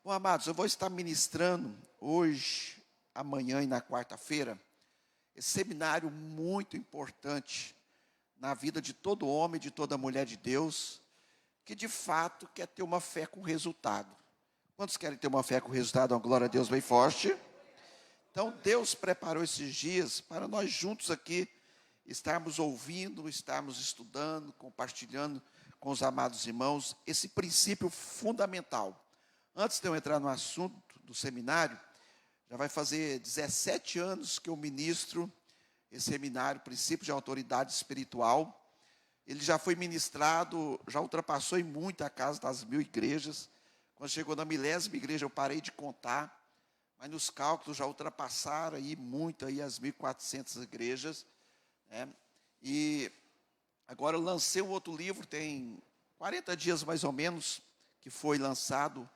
Bom, amados, eu vou estar ministrando hoje, amanhã e na quarta-feira, esse seminário muito importante na vida de todo homem, de toda mulher de Deus, que de fato quer ter uma fé com resultado. Quantos querem ter uma fé com resultado? Uma glória a Deus bem forte. Então, Deus preparou esses dias para nós juntos aqui estarmos ouvindo, estarmos estudando, compartilhando com os amados irmãos esse princípio fundamental. Antes de eu entrar no assunto do seminário, já vai fazer 17 anos que eu ministro esse seminário, Princípio de Autoridade Espiritual. Ele já foi ministrado, já ultrapassou em muito a casa das 1000 igrejas. Quando chegou na 1000ª igreja, eu parei de contar, mas nos cálculos já ultrapassaram aí muito aí as 1400 igrejas, né? E agora eu lancei um outro livro, tem 40 dias mais ou menos, que foi lançado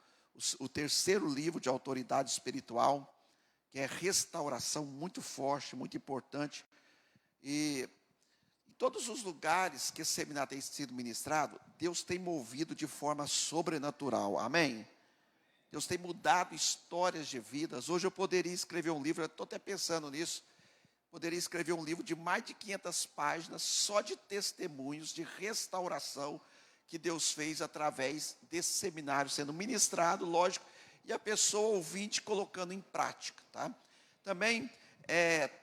o terceiro livro de autoridade espiritual, que é restauração, muito forte, muito importante. E em todos os lugares que esse seminário tem sido ministrado, Deus tem movido de forma sobrenatural, amém? Deus tem mudado histórias de vidas. Hoje eu poderia escrever um livro, eu estou até pensando nisso, poderia escrever um livro de mais de 500 páginas, só de testemunhos de restauração que Deus fez através desse seminário sendo ministrado, lógico, e a pessoa ouvinte colocando em prática, tá? Também,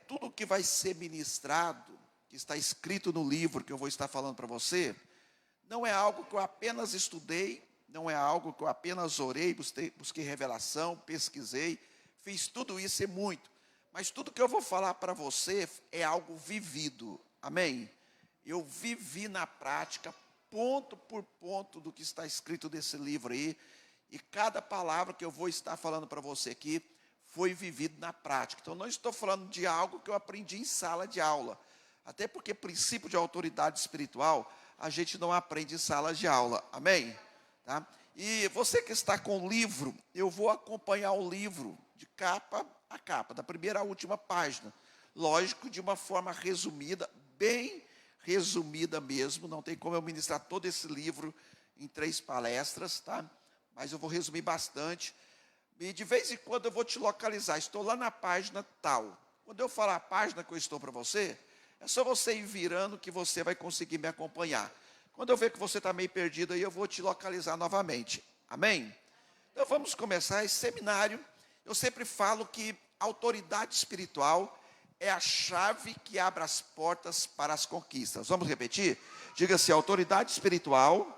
tudo que vai ser ministrado, que está escrito no livro que eu vou estar falando para você, não é algo que eu apenas estudei, não é algo que eu apenas orei, busquei revelação, pesquisei, fiz tudo isso e muito. Mas tudo que eu vou falar para você é algo vivido, amém? Eu vivi na prática, ponto por ponto do que está escrito nesse livro aí, e cada palavra que eu vou estar falando para você aqui foi vivido na prática. Então não estou falando de algo que eu aprendi em sala de aula, até porque princípio de autoridade espiritual a gente não aprende em sala de aula, amém? Tá? E você que está com o livro, eu vou acompanhar o livro de capa a capa, da primeira à última página, lógico, de uma forma resumida, bem resumida mesmo, não tem como eu ministrar todo esse livro em 3 palestras, tá? Mas eu vou resumir bastante, e de vez em quando eu vou te localizar, estou lá na página tal. Quando eu falar a página que eu estou para você, é só você ir virando que você vai conseguir me acompanhar. Quando eu ver que você está meio perdido aí, eu vou te localizar novamente, amém? Então vamos começar esse seminário. Eu sempre falo que autoridade espiritual é a chave que abre as portas para as conquistas. Vamos repetir? Diga-se, autoridade espiritual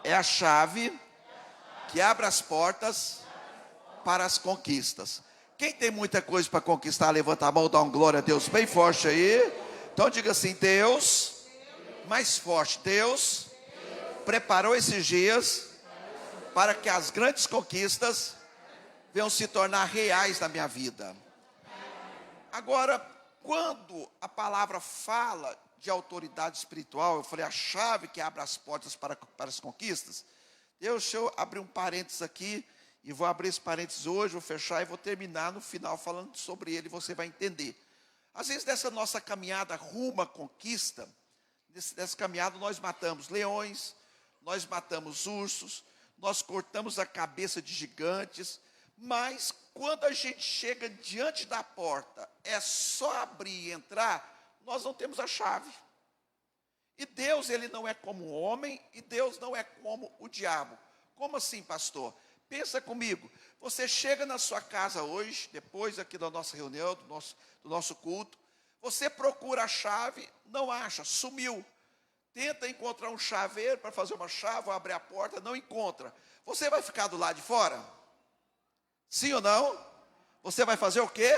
é a chave que abre as portas para as conquistas. Quem tem muita coisa para conquistar, levanta a mão, dá uma glória a Deus bem forte aí. Então diga assim, Deus, mais forte, Deus preparou esses dias para que as grandes conquistas venham se tornar reais na minha vida. Agora, quando a palavra fala de autoridade espiritual, eu falei a chave que abre as portas para as conquistas. Deixa eu abrir um parênteses aqui, e vou abrir esse parênteses hoje, vou fechar e vou terminar no final falando sobre ele, você vai entender. Às vezes nessa nossa caminhada rumo à conquista, nessa caminhada nós matamos leões, nós matamos ursos, nós cortamos a cabeça de gigantes, mas quando a gente chega diante da porta, é só abrir e entrar, nós não temos a chave. E Deus, ele não é como o homem, e Deus não é como o diabo. Como assim, pastor? Pensa comigo, você chega na sua casa hoje, depois aqui da nossa reunião, do nosso culto, você procura a chave, não acha, sumiu. Tenta encontrar um chaveiro para fazer uma chave, ou abrir a porta, não encontra. Você vai ficar do lado de fora? Sim ou não? Você vai fazer o quê?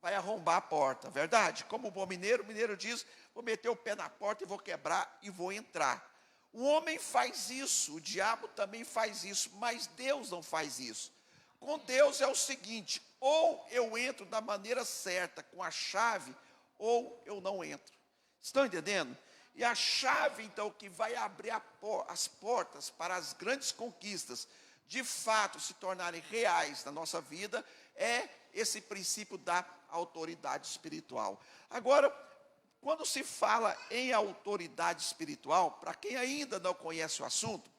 Vai arrombar a porta, verdade? Como o bom mineiro, o mineiro diz, vou meter o pé na porta e vou quebrar e vou entrar. O homem faz isso, o diabo também faz isso, mas Deus não faz isso. Com Deus é o seguinte, ou eu entro da maneira certa com a chave, ou eu não entro. Estão entendendo? E a chave, então, que vai abrir as portas para as grandes conquistas, de fato se tornarem reais na nossa vida, é esse princípio da autoridade espiritual. Agora, quando se fala em autoridade espiritual, para quem ainda não conhece o assunto,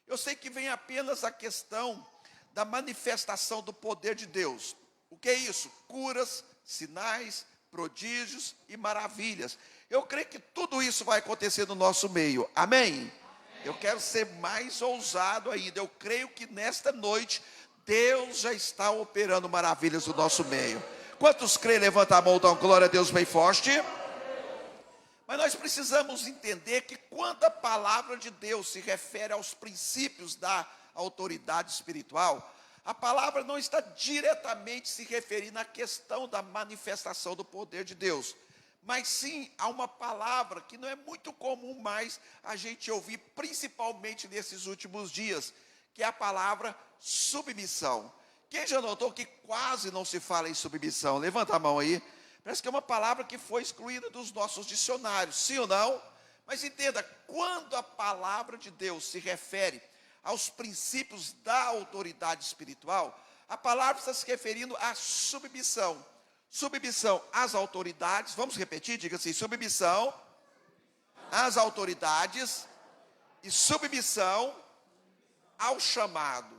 Eu sei que vem apenas a questão da manifestação do poder de Deus. O que é isso? Curas, sinais, prodígios e maravilhas. Eu creio que tudo isso vai acontecer no nosso meio. Amém? Eu quero ser mais ousado ainda. Eu creio que nesta noite Deus já está operando maravilhas no nosso meio. Quantos creem? Levanta a mão, dá glória a Deus bem forte. Mas nós precisamos entender que quando a palavra de Deus se refere aos princípios da autoridade espiritual, a palavra não está diretamente se referindo à questão da manifestação do poder de Deus, mas sim a uma palavra que não é muito comum mais a gente ouvir, principalmente nesses últimos dias, que é a palavra submissão. Quem já notou que quase não se fala em submissão? Levanta a mão aí. Parece que é uma palavra que foi excluída dos nossos dicionários, sim ou não? Mas entenda, quando a palavra de Deus se refere aos princípios da autoridade espiritual, a palavra está se referindo à submissão. Submissão às autoridades, vamos repetir, diga assim, submissão às autoridades e submissão ao chamado,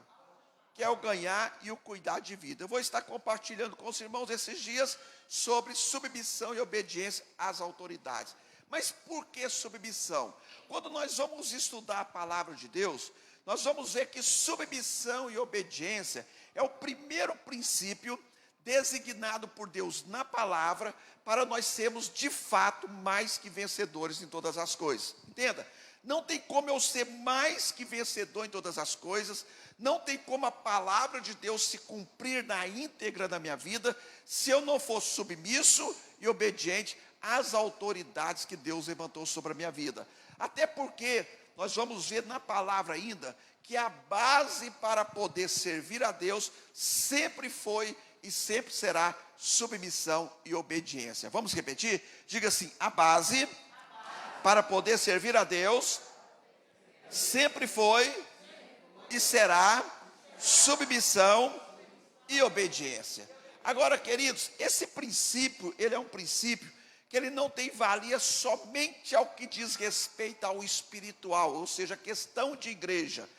que é o ganhar e o cuidar de vida. Eu vou estar compartilhando com os irmãos esses dias sobre submissão e obediência às autoridades. Mas por que submissão? Quando nós vamos estudar a palavra de Deus, nós vamos ver que submissão e obediência é o primeiro princípio designado por Deus na palavra para nós sermos de fato mais que vencedores em todas as coisas. Entenda? Não tem como eu ser mais que vencedor em todas as coisas, não tem como a palavra de Deus se cumprir na íntegra da minha vida, se eu não for submisso e obediente às autoridades que Deus levantou sobre a minha vida. Até porque nós vamos ver na palavra ainda, que a base para poder servir a Deus sempre foi e sempre será submissão e obediência. Vamos repetir? Diga assim, a base para poder servir a Deus sempre foi e será submissão e obediência. Agora, queridos, esse princípio, ele é um princípio que ele não tem valia somente ao que diz respeito ao espiritual, ou seja, questão de igreja,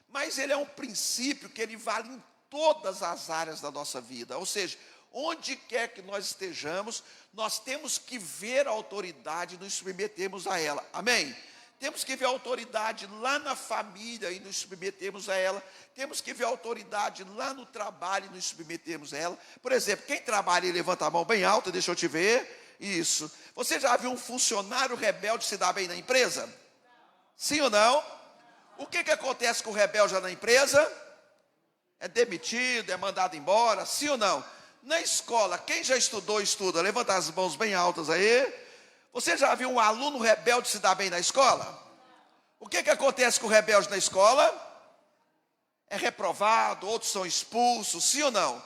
mas ele é um princípio que ele vale em todas as áreas da nossa vida, ou seja, onde quer que nós estejamos, nós temos que ver a autoridade e nos submetermos a ela, amém? Temos que ver a autoridade lá na família e nos submetermos a ela. Temos que ver a autoridade lá no trabalho e nos submetermos a ela. Por exemplo, quem trabalha e levanta a mão bem alta, deixa eu te ver. Isso. Você já viu um funcionário rebelde se dar bem na empresa? Sim ou não? O que acontece com o rebelde na empresa? É demitido, é mandado embora, sim ou não? Na escola, quem já estudou, estuda. Levanta as mãos bem altas aí. Você já viu um aluno rebelde se dar bem na escola? O que acontece com o rebelde na escola? É reprovado, outros são expulsos, sim ou não?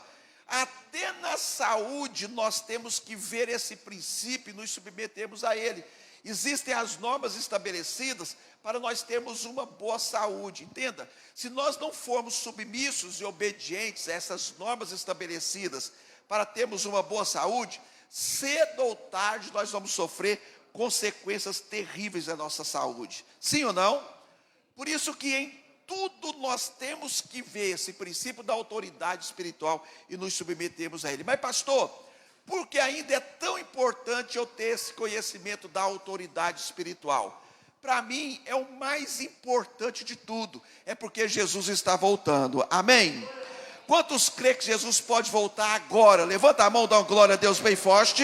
Até na saúde nós temos que ver esse princípio e nos submetermos a ele. Existem as normas estabelecidas para nós termos uma boa saúde, entenda? Se nós não formos submissos e obedientes a essas normas estabelecidas para termos uma boa saúde, cedo ou tarde nós vamos sofrer consequências terríveis da nossa saúde, sim ou não? Por isso que em tudo nós temos que ver esse princípio da autoridade espiritual e nos submetermos a ele. Mas pastor, por que ainda é tão importante eu ter esse conhecimento da autoridade espiritual? Para mim é o mais importante de tudo, é porque Jesus está voltando, amém? Quantos crê que Jesus pode voltar agora? Levanta a mão, dá uma glória a Deus bem forte.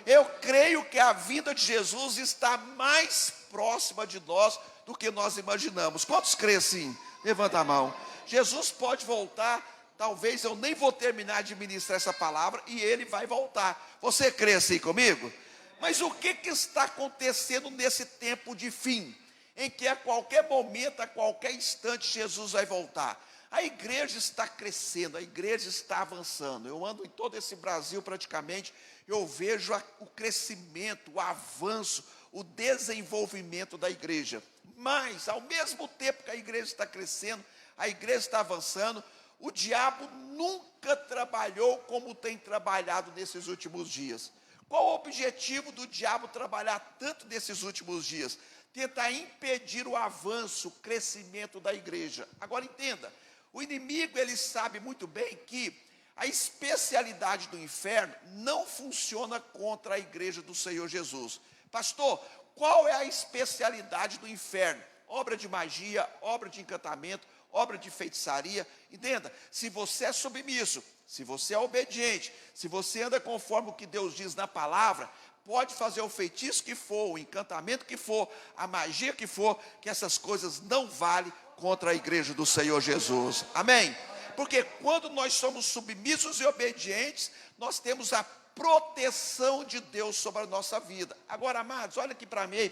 Eu creio que a vinda de Jesus está mais próxima de nós do que nós imaginamos. Quantos crê assim? Levanta a mão. Jesus pode voltar, talvez eu nem vou terminar de ministrar essa palavra e ele vai voltar. Você crê assim comigo? Mas o que está acontecendo nesse tempo de fim? Em que a qualquer momento, a qualquer instante, Jesus vai voltar. A igreja está crescendo, a igreja está avançando. Eu ando em todo esse Brasil praticamente, eu vejo o crescimento, o avanço, o desenvolvimento da igreja. Mas, ao mesmo tempo que a igreja está crescendo, a igreja está avançando, o diabo nunca trabalhou como tem trabalhado nesses últimos dias. Qual o objetivo do diabo trabalhar tanto nesses últimos dias? tentar impedir o avanço, o crescimento da igreja. Agora entenda, o inimigo ele sabe muito bem que a especialidade do inferno não funciona contra a igreja do Senhor Jesus. Pastor, qual é a especialidade do inferno? Obra de magia, obra de encantamento, obra de feitiçaria. Entenda, se você é submisso, se você é obediente, se você anda conforme o que Deus diz na palavra, pode fazer o feitiço que for, o encantamento que for, a magia que for, que essas coisas não valem contra a igreja do Senhor Jesus. Amém? Porque quando nós somos submissos e obedientes, nós temos a proteção de Deus sobre a nossa vida. Agora, amados, olha aqui para mim.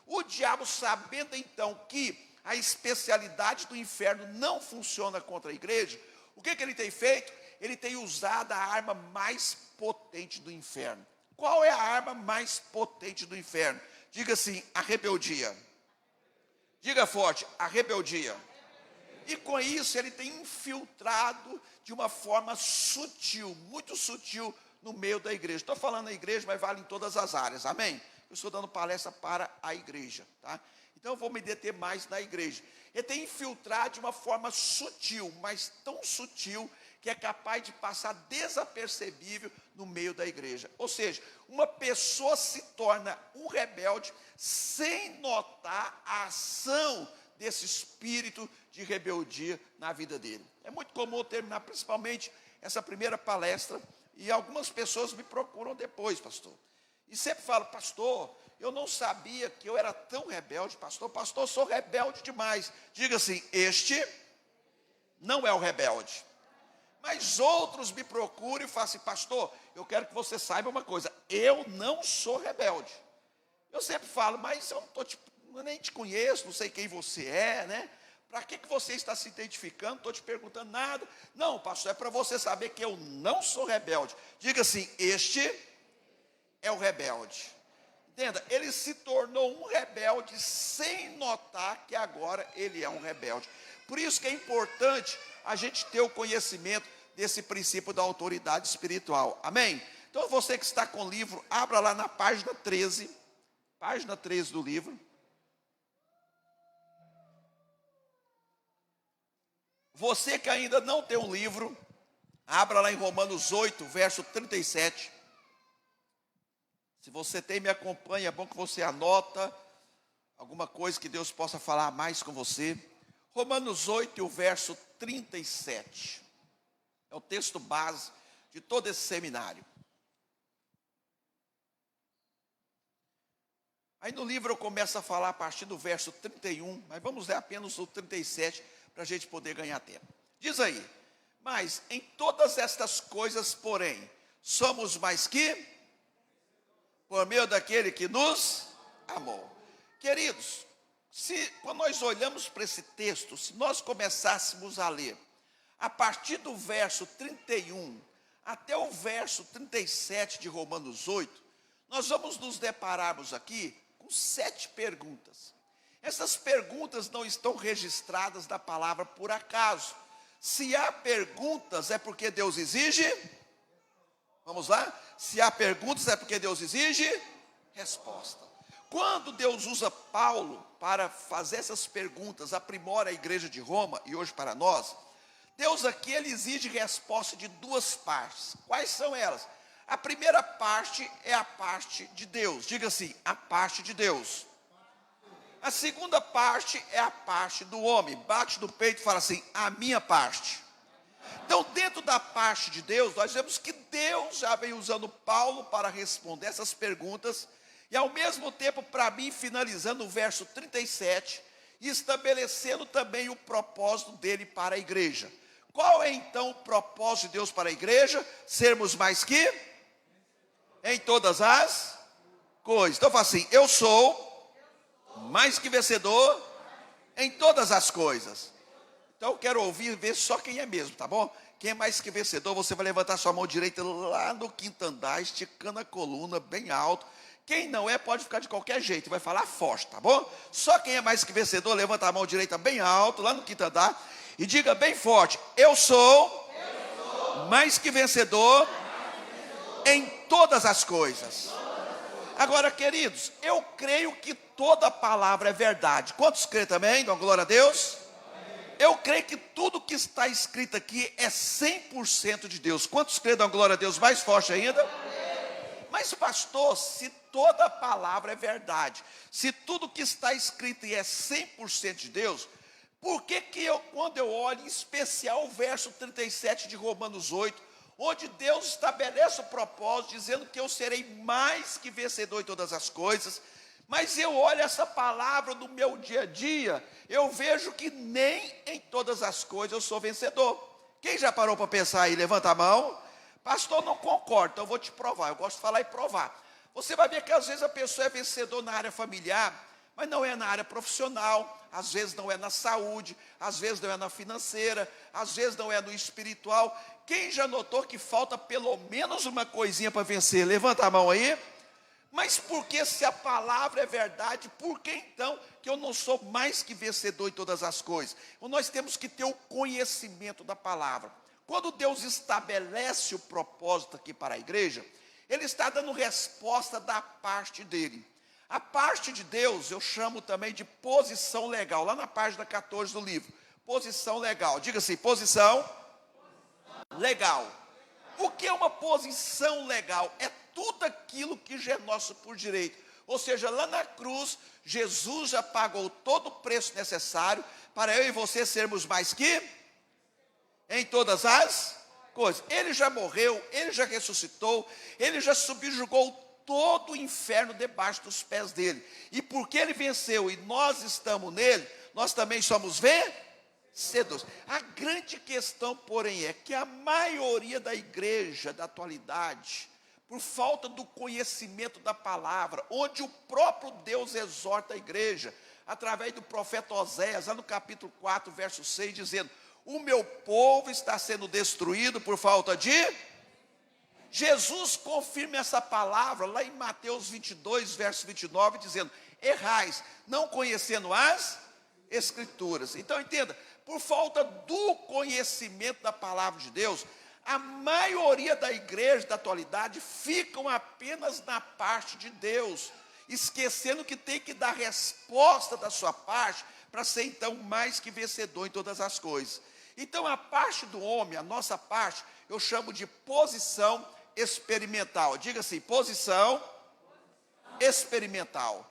O diabo, sabendo então que a especialidade do inferno não funciona contra a igreja, o que ele tem feito? Ele tem usado a arma mais potente do inferno. Qual é a arma mais potente do inferno? Diga assim, a rebeldia. Diga forte, a rebeldia. E com isso ele tem infiltrado de uma forma sutil, muito sutil, no meio da igreja. Estou falando da igreja, mas vale em todas as áreas, amém? Eu estou dando palestra para a igreja, tá? Então eu vou me deter mais na igreja. Ele tem infiltrado de uma forma sutil, mas tão sutil, que é capaz de passar desapercebível no meio da igreja. Ou seja, uma pessoa se torna um rebelde sem notar a ação desse espírito de rebeldia na vida dele. É muito comum eu terminar principalmente essa primeira palestra e algumas pessoas me procuram depois, pastor. E sempre falam, pastor, eu não sabia que eu era tão rebelde, pastor, eu sou rebelde demais. Diga assim, este não é o rebelde. Mas outros me procuram e falam assim, pastor, eu quero que você saiba uma coisa, eu não sou rebelde. Eu sempre falo, mas eu nem te conheço, não sei quem você é, né? Para que você está se identificando? Não estou te perguntando nada. Não, pastor, é para você saber que eu não sou rebelde. Diga assim, este é o rebelde. Entenda, ele se tornou um rebelde sem notar que agora ele é um rebelde. Por isso que é importante a gente ter o conhecimento desse princípio da autoridade espiritual. Amém? Então você que está com o livro, abra lá na página 13 do livro. Você que ainda não tem um livro, abra lá em Romanos 8, verso 37. Se você tem, me acompanha, é bom que você anota alguma coisa que Deus possa falar mais com você. Romanos 8, o verso 37. É o texto base de todo esse seminário. Aí no livro eu começo a falar a partir do verso 31, mas vamos ler apenas o 37 para a gente poder ganhar tempo. Diz aí, mas em todas estas coisas, porém, somos mais que por meio daquele que nos amou. Queridos, quando nós olhamos para esse texto, se nós começássemos a ler, a partir do verso 31 até o verso 37 de Romanos 8, nós vamos nos depararmos aqui com 7 perguntas. Essas perguntas não estão registradas na palavra por acaso. Se há perguntas, é porque Deus exige. Vamos lá? Se há perguntas, é porque Deus exige resposta. Quando Deus usa Paulo para fazer essas perguntas, aprimora a igreja de Roma, e hoje para nós, Deus aqui ele exige resposta de 2 partes. Quais são elas? A primeira parte é a parte de Deus. Diga assim, a parte de Deus. A segunda parte é a parte do homem. Bate no peito e fala assim, a minha parte. Então, dentro da parte de Deus, nós vemos que Deus já vem usando Paulo para responder essas perguntas, e ao mesmo tempo, para mim, finalizando o verso 37, e estabelecendo também o propósito dele para a igreja. Qual é então o propósito de Deus para a igreja? Sermos mais que em todas as coisas. Então, eu falo assim, eu sou mais que vencedor em todas as coisas. Então eu quero ouvir, ver só quem é mesmo, tá bom? Quem é mais que vencedor, você vai levantar sua mão direita lá no quinto andar, esticando a coluna bem alto. Quem não é, pode ficar de qualquer jeito, vai falar forte, tá bom? Só quem é mais que vencedor, levanta a mão direita bem alto, lá no quinto andar, e diga bem forte, eu sou mais que vencedor em todas as coisas. Agora, queridos, eu creio que toda palavra é verdade. Quantos creem também? Dão glória a Deus. Eu creio que tudo que está escrito aqui é 100% de Deus. Quantos creem? Dão glória a Deus mais forte ainda? Mas pastor, se toda palavra é verdade, se tudo que está escrito é 100% de Deus, por que eu, quando eu olho, em especial o verso 37 de Romanos 8, onde Deus estabelece o propósito, dizendo que eu serei mais que vencedor em todas as coisas, mas eu olho essa palavra no meu dia a dia, eu vejo que nem em todas as coisas eu sou vencedor. Quem já parou para pensar aí? Levanta a mão. Pastor, não concordo, então eu vou te provar. Eu gosto de falar e provar. Você vai ver que às vezes a pessoa é vencedor na área familiar, mas não é na área profissional, às vezes não é na saúde, às vezes não é na financeira, às vezes não é no espiritual. Quem já notou que falta pelo menos uma coisinha para vencer? Levanta a mão aí. Mas por que, se a palavra é verdade, por que então que eu não sou mais que vencedor em todas as coisas? Então, nós temos que ter o conhecimento da palavra. Quando Deus estabelece o propósito aqui para a igreja, Ele está dando resposta da parte dEle. A parte de Deus eu chamo também de posição legal, lá na página 14 do livro. Posição legal, diga assim, posição legal. O que é uma posição legal? É tudo aquilo que já é nosso por direito. Ou seja, lá na cruz, Jesus já pagou todo o preço necessário para eu e você sermos mais que em todas as coisas. Ele já morreu, Ele já ressuscitou, Ele já subjugou todo o inferno debaixo dos pés dEle. E porque Ele venceu e nós estamos nele, nós também somos vencedores. A grande questão, porém, é que a maioria da igreja da atualidade, por falta do conhecimento da palavra, onde o próprio Deus exorta a igreja, através do profeta Oséias, lá no capítulo 4, verso 6, dizendo: o meu povo está sendo destruído por falta de... Jesus confirma essa palavra lá em Mateus 22, verso 29, dizendo: errais, não conhecendo as Escrituras. Então entenda, por falta do conhecimento da palavra de Deus, a maioria da igreja da atualidade ficam apenas na parte de Deus, esquecendo que tem que dar resposta da sua parte, para ser então mais que vencedor em todas as coisas. Então a parte do homem, a nossa parte, eu chamo de posição experimental. Diga assim, posição experimental.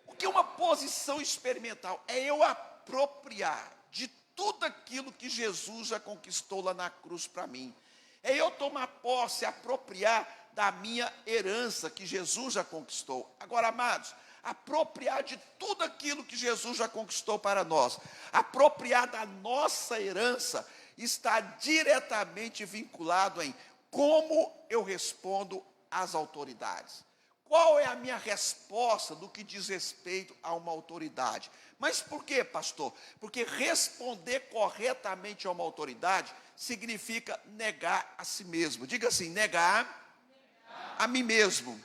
O que é uma posição experimental? É eu apropriar de tudo aquilo que Jesus já conquistou lá na cruz para mim. É eu tomar posse, apropriar da minha herança que Jesus já conquistou. Agora, amados, apropriar de tudo aquilo que Jesus já conquistou para nós, apropriar da nossa herança, está diretamente vinculado em como eu respondo às autoridades. Qual é a minha resposta do que diz respeito a uma autoridade? Mas por quê, pastor? Porque responder corretamente a uma autoridade significa negar a si mesmo. Diga assim, negar a mim mesmo.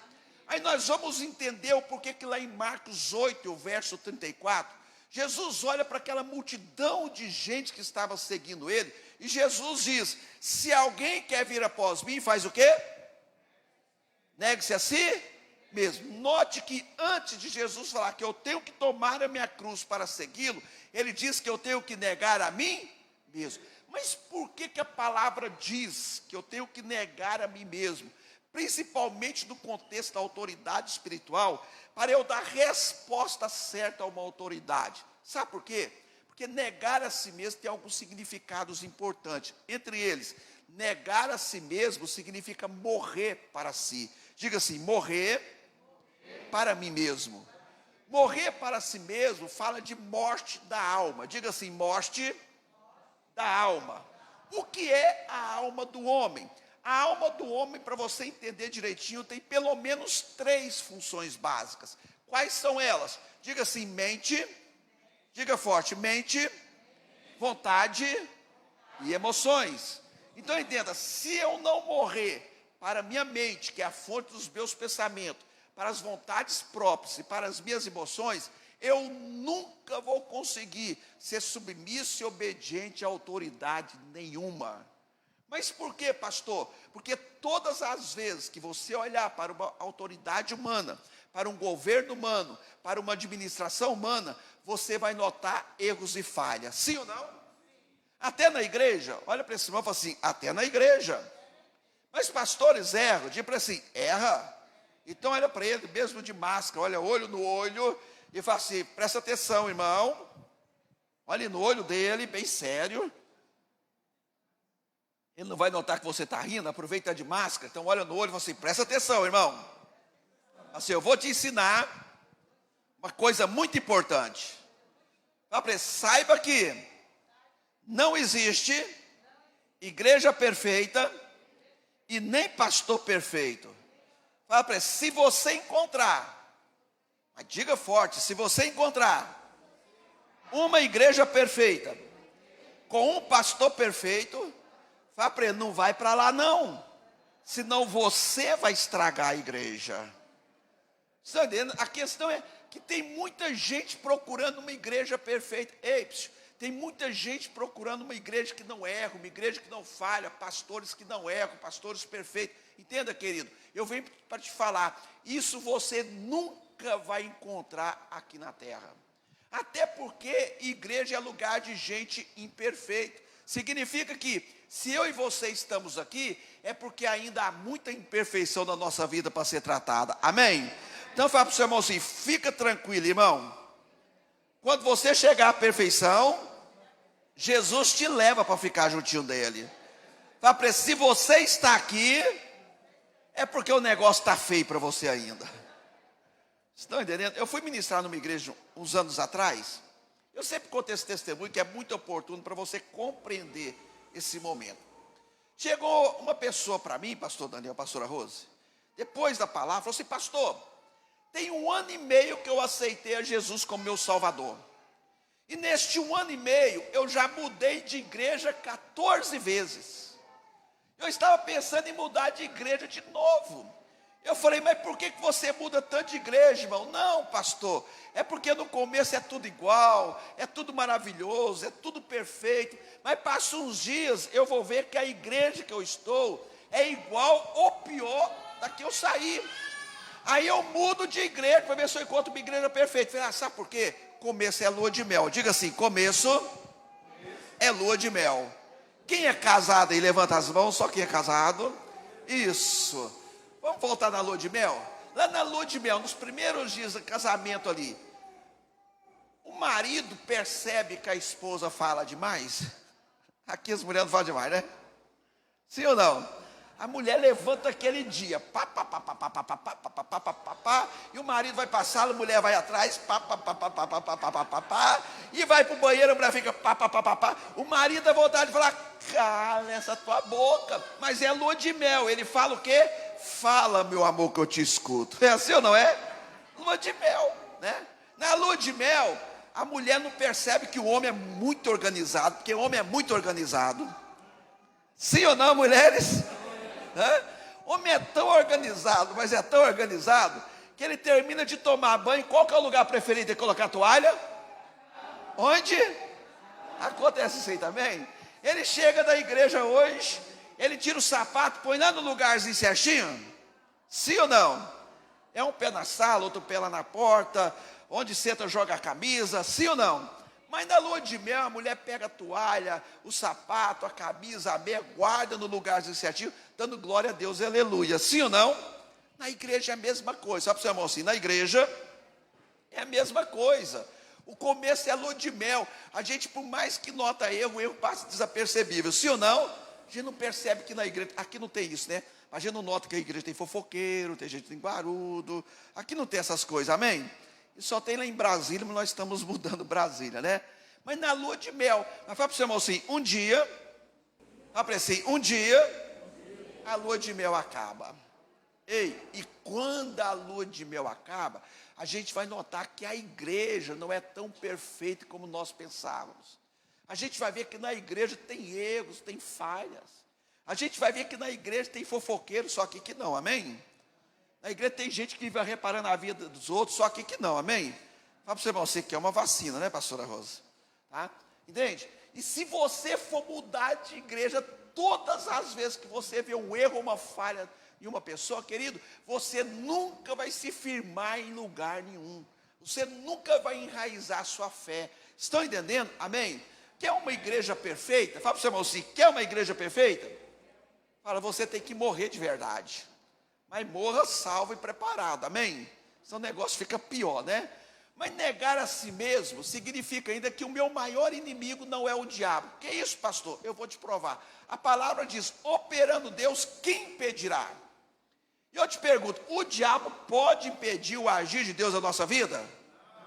Aí nós vamos entender o porquê que lá em Marcos 8, o verso 34, Jesus olha para aquela multidão de gente que estava seguindo ele, e Jesus diz: se alguém quer vir após mim, faz o quê? Negue-se a si mesmo. Note que antes de Jesus falar que eu tenho que tomar a minha cruz para segui-lo, ele diz que eu tenho que negar a mim mesmo. Mas por que a palavra diz que eu tenho que negar a mim mesmo? Principalmente no contexto da autoridade espiritual, para eu dar resposta certa a uma autoridade. Sabe por quê? Porque negar a si mesmo tem alguns significados importantes. Entre eles, negar a si mesmo significa morrer para si. Diga assim, morrer para mim mesmo. Morrer para si mesmo fala de morte da alma. Diga assim, morte da alma. O que é a alma do homem? A alma do homem, para você entender direitinho, tem pelo menos 3 funções básicas. Quais são elas? Diga assim, mente, diga forte, mente, vontade e emoções. Então entenda, se eu não morrer para a minha mente, que é a fonte dos meus pensamentos, para as vontades próprias e para as minhas emoções, eu nunca vou conseguir ser submisso e obediente a autoridade nenhuma. Mas por quê, pastor? Porque todas as vezes que você olhar para uma autoridade humana, para um governo humano, para uma administração humana, você vai notar erros e falhas. Sim ou não? Até na igreja. Olha para esse irmão e fala assim, até na igreja. Mas pastores erram. Diz para assim, erra. Então olha para ele, mesmo de máscara, olha olho no olho, e fala assim, presta atenção, irmão. Olhe no olho dele, bem sério. Ele não vai notar que você está rindo, aproveita de máscara. Então olha no olho e fala assim, presta atenção, irmão. Assim, eu vou te ensinar uma coisa muito importante. Saiba que não existe igreja perfeita e nem pastor perfeito. Fala para ele, se você encontrar, mas diga forte, se você encontrar uma igreja perfeita com um pastor perfeito, fala para ele, não vai para lá não, senão você vai estragar a igreja. Você está entendendo? A questão é que tem muita gente procurando uma igreja perfeita. Ei, tem muita gente procurando uma igreja que não erra, uma igreja que não falha, pastores que não erram, pastores perfeitos. Entenda, querido, eu venho para te falar, isso você nunca vai encontrar aqui na terra. Até porque igreja é lugar de gente imperfeita. Significa que se eu e você estamos aqui, é porque ainda há muita imperfeição na nossa vida para ser tratada. Amém? Então fala para o seu irmão assim, fica tranquilo, irmão. Quando você chegar à perfeição, Jesus te leva para ficar juntinho dele. Fala para ele, se você está aqui, é porque o negócio está feio para você ainda. Estão entendendo? Eu fui ministrar numa igreja uns anos atrás. Eu sempre conto esse testemunho que é muito oportuno para você compreender esse momento. Chegou uma pessoa para mim, pastor Daniel, pastora Rose, depois da palavra, falou assim, pastor, tem 1 ano e meio que eu aceitei a Jesus como meu Salvador. E neste 1 ano e meio, eu já mudei de igreja 14 vezes. Eu estava pensando em mudar de igreja de novo. Eu falei, mas por que você muda tanto de igreja, irmão? Não, pastor, é porque no começo é tudo igual, é tudo maravilhoso, é tudo perfeito. Mas passam uns dias, eu vou ver que a igreja que eu estou é igual ou pior da que eu saí. Aí eu mudo de igreja para ver se eu encontro uma igreja perfeita. Falei, sabe por quê? Começo é lua de mel. Diga assim, começo é lua de mel. Quem é casado aí, levanta as mãos, só quem é casado. Isso. Vamos voltar na lua de mel? Lá na lua de mel, nos primeiros dias do casamento ali, o marido percebe que a esposa fala demais. Aqui as mulheres não falam demais, né? Sim ou não? A mulher levanta aquele dia, pá, pá, pá, pá, pá, pá, pá, pá, pá, pá, pá, pá, pá, e o marido vai passar, a mulher vai atrás, pá, pá, pá, pá, pá, pá, pá, pá, pá, pá, pá, e vai para o banheiro, a mulher fica pá, pá, pá, pá, pá. O marido dá vontade de falar, cala essa tua boca, mas é lua de mel. Ele fala o quê? Fala, meu amor, que eu te escuto. É assim ou não é? Lua de mel, né? Na lua de mel, a mulher não percebe que o homem é muito organizado, porque o homem é muito organizado. Sim ou não, mulheres? O homem é tão organizado, mas é tão organizado, que ele termina de tomar banho. Qual que é o lugar preferido de colocar a toalha? Onde? Acontece isso aí também. Ele chega da igreja hoje, ele tira o sapato, põe lá no lugarzinho certinho. Sim ou não? É um pé na sala, outro pé lá na porta, onde senta joga a camisa, sim ou não? Mas na lua de mel, a mulher pega a toalha, o sapato, a camisa, a meia, guarda no lugarzinho certinho, dando glória a Deus, aleluia. Sim ou não? Na igreja é a mesma coisa. Sabe para o seu irmão assim, na igreja é a mesma coisa. O começo é a lua de mel. A gente, por mais que nota erro, o erro passa desapercebível. Sim ou não? A gente não percebe que na igreja, aqui não tem isso, né? A gente não nota que a igreja tem fofoqueiro, tem gente que tem barudo. Aqui não tem essas coisas, amém? E só tem lá em Brasília, mas nós estamos mudando Brasília, né? Mas na lua de mel, mas fala para o seu irmão assim, um dia, a lua de mel acaba. Ei, e quando a lua de mel acaba, a gente vai notar que a igreja não é tão perfeita como nós pensávamos. A gente vai ver que na igreja tem erros, tem falhas. A gente vai ver que na igreja tem fofoqueiro, só que não, amém? Na igreja tem gente que vai reparando a vida dos outros, só que não, amém? Fala para o seu irmão, você quer uma vacina, né, pastora Rosa? Tá? Entende? E se você for mudar de igreja, todas as vezes que você vê um erro ou uma falha em uma pessoa, querido, você nunca vai se firmar em lugar nenhum. Você nunca vai enraizar a sua fé. Estão entendendo? Amém? Quer uma igreja perfeita? Fala para o seu irmão assim, quer uma igreja perfeita? Fala, você tem que morrer de verdade. Mas morra salvo e preparado, amém? Senão o negócio fica pior, né? Mas negar a si mesmo significa ainda que o meu maior inimigo não é o diabo. Que isso, pastor? Eu vou te provar. A palavra diz, operando Deus, quem impedirá? E eu te pergunto, o diabo pode impedir o agir de Deus na nossa vida?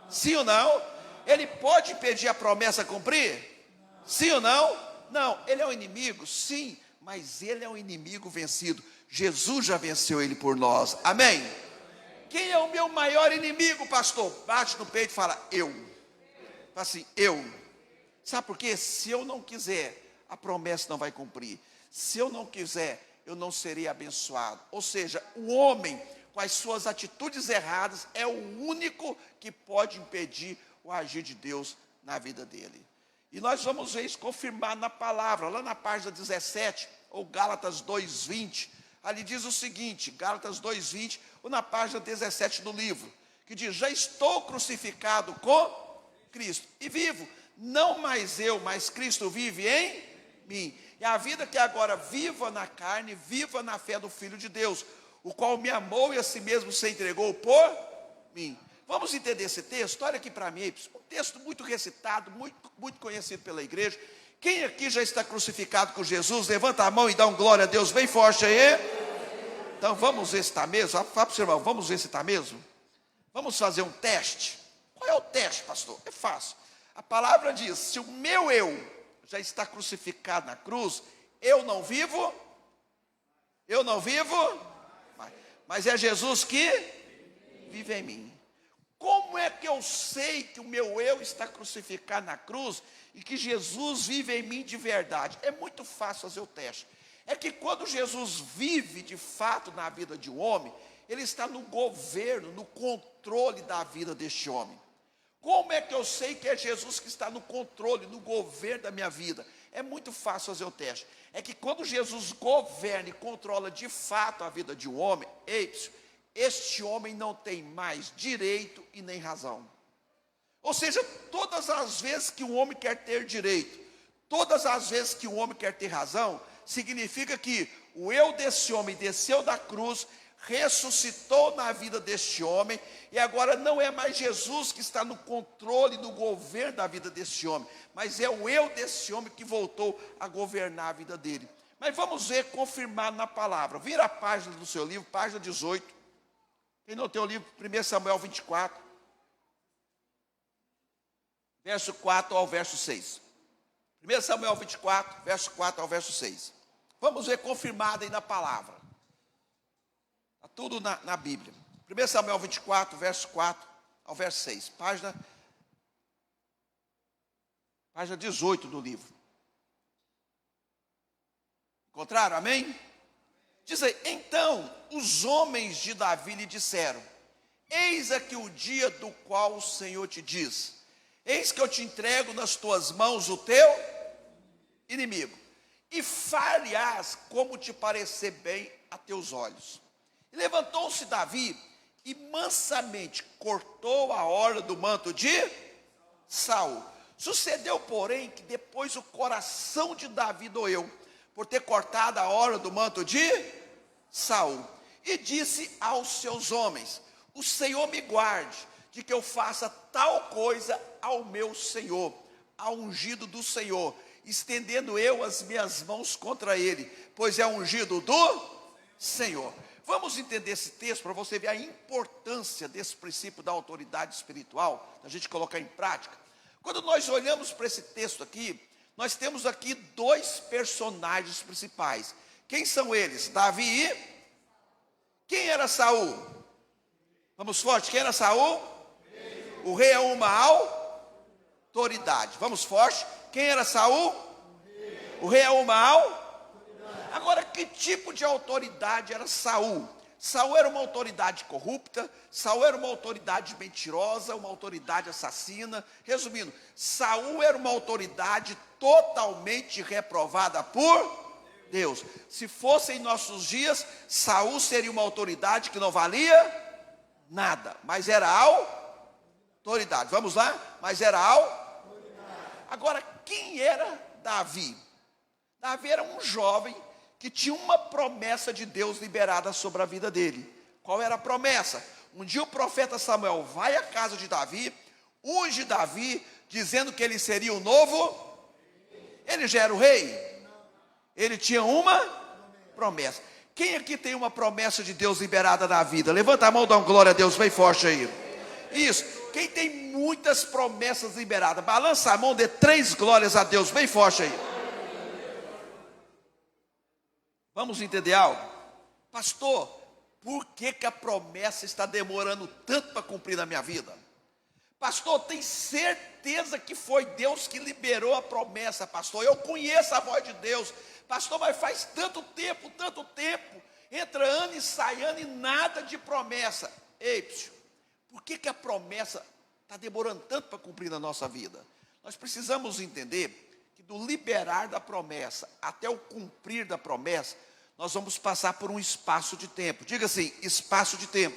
Sim ou não? Ele pode impedir a promessa cumprir? Sim ou não? Não, ele é um inimigo, sim, mas ele é um inimigo vencido. Jesus já venceu ele por nós, amém? Quem é o meu maior inimigo, pastor? Bate no peito e fala, eu. Fala assim, eu. Sabe por quê? Se eu não quiser, a promessa não vai cumprir. Se eu não quiser, eu não serei abençoado. Ou seja, o homem, com as suas atitudes erradas, é o único que pode impedir o agir de Deus na vida dele. E nós vamos ver isso confirmado na palavra, lá na página 17, ou Gálatas 2:20, ali diz o seguinte, Gálatas 2:20, ou na página 17 do livro, que diz, já estou crucificado com Cristo, e vivo, não mais eu, mas Cristo vive em mim. E a vida que agora viva na carne, viva na fé do Filho de Deus, o qual me amou e a si mesmo se entregou por mim. Vamos entender esse texto? Olha aqui para mim, um texto muito recitado, muito conhecido pela igreja. Quem aqui já está crucificado com Jesus? Levanta a mão e dá um glória a Deus bem forte aí. Então vamos ver se está mesmo. Fala para o seu irmão, vamos ver se está mesmo. Vamos fazer um teste. Qual é o teste, pastor? É fácil. A palavra diz, se o meu eu já está crucificado na cruz, eu não vivo, mas é Jesus que vive em mim. Como é que eu sei que o meu eu está crucificado na cruz e que Jesus vive em mim de verdade? É muito fácil fazer o teste. É que quando Jesus vive de fato na vida de um homem, ele está no governo, no controle da vida deste homem. Como é que eu sei que é Jesus que está no controle, no governo da minha vida? É muito fácil fazer o teste. É que quando Jesus governa e controla de fato a vida de um homem, este homem não tem mais direito e nem razão. Ou seja, todas as vezes que um homem quer ter direito, todas as vezes que um homem quer ter razão, significa que o eu desse homem desceu da cruz, ressuscitou na vida deste homem, e agora não é mais Jesus que está no controle, no governo da vida deste homem, mas é o eu desse homem que voltou a governar a vida dele. Mas vamos ver confirmado na palavra. Vira a página do seu livro, página 18. Quem não tem o livro, 1 Samuel 24, verso 4 ao verso 6. 1 Samuel 24, verso 4 ao verso 6. Vamos ver confirmado aí na palavra. Está tudo na Bíblia. 1 Samuel 24, verso 4 ao verso 6. Página 18 do livro. Encontraram? Amém? Diz aí, então os homens de Davi lhe disseram, eis aqui o dia do qual o Senhor te diz, eis que eu te entrego nas tuas mãos o teu inimigo, e far-lhe-ás como te parecer bem a teus olhos. E levantou-se Davi, e mansamente cortou a orla do manto de Saul. Sucedeu, porém, que depois o coração de Davi doeu, por ter cortado a orla do manto de Saul. E disse aos seus homens, o Senhor me guarde, de que eu faça tal coisa ao meu Senhor, ao ungido do Senhor, estendendo eu as minhas mãos contra ele, pois é ungido do Senhor. Vamos entender esse texto para você ver a importância desse princípio da autoridade espiritual, da gente colocar em prática. Quando nós olhamos para esse texto aqui, nós temos aqui dois personagens principais. Quem são eles? Davi e... Quem era Saul? Vamos forte, quem era Saul? O rei é uma autoridade. Vamos forte, quem era Saul? O rei é uma autoridade. Agora, que tipo de autoridade era Saul? Saul era uma autoridade corrupta, Saul era uma autoridade mentirosa, uma autoridade assassina. Resumindo, Saul era uma autoridade totalmente reprovada por Deus. Se fosse em nossos dias, Saul seria uma autoridade que não valia nada, mas era autoridade. Vamos lá? Mas era autoridade. Agora, quem era Davi? Davi era um jovem que tinha uma promessa de Deus liberada sobre a vida dele. Qual era a promessa? Um dia o profeta Samuel vai à casa de Davi, unge Davi, dizendo que ele seria o novo. Ele já era o rei. Ele tinha uma promessa. Quem aqui tem uma promessa de Deus liberada na vida? Levanta a mão, dá uma glória a Deus bem forte aí. Isso. Quem tem muitas promessas liberadas? Balança a mão, dê 3 glórias a Deus bem forte aí. Vamos entender algo? Pastor, por que a promessa está demorando tanto para cumprir na minha vida? Pastor, tem certeza que foi Deus que liberou a promessa, pastor? Eu conheço a voz de Deus. Pastor, mas faz tanto tempo, entra ano e sai ano e nada de promessa. Ei, por que a promessa está demorando tanto para cumprir na nossa vida? Nós precisamos entender que do liberar da promessa até o cumprir da promessa, nós vamos passar por um espaço de tempo. Diga assim, espaço de tempo.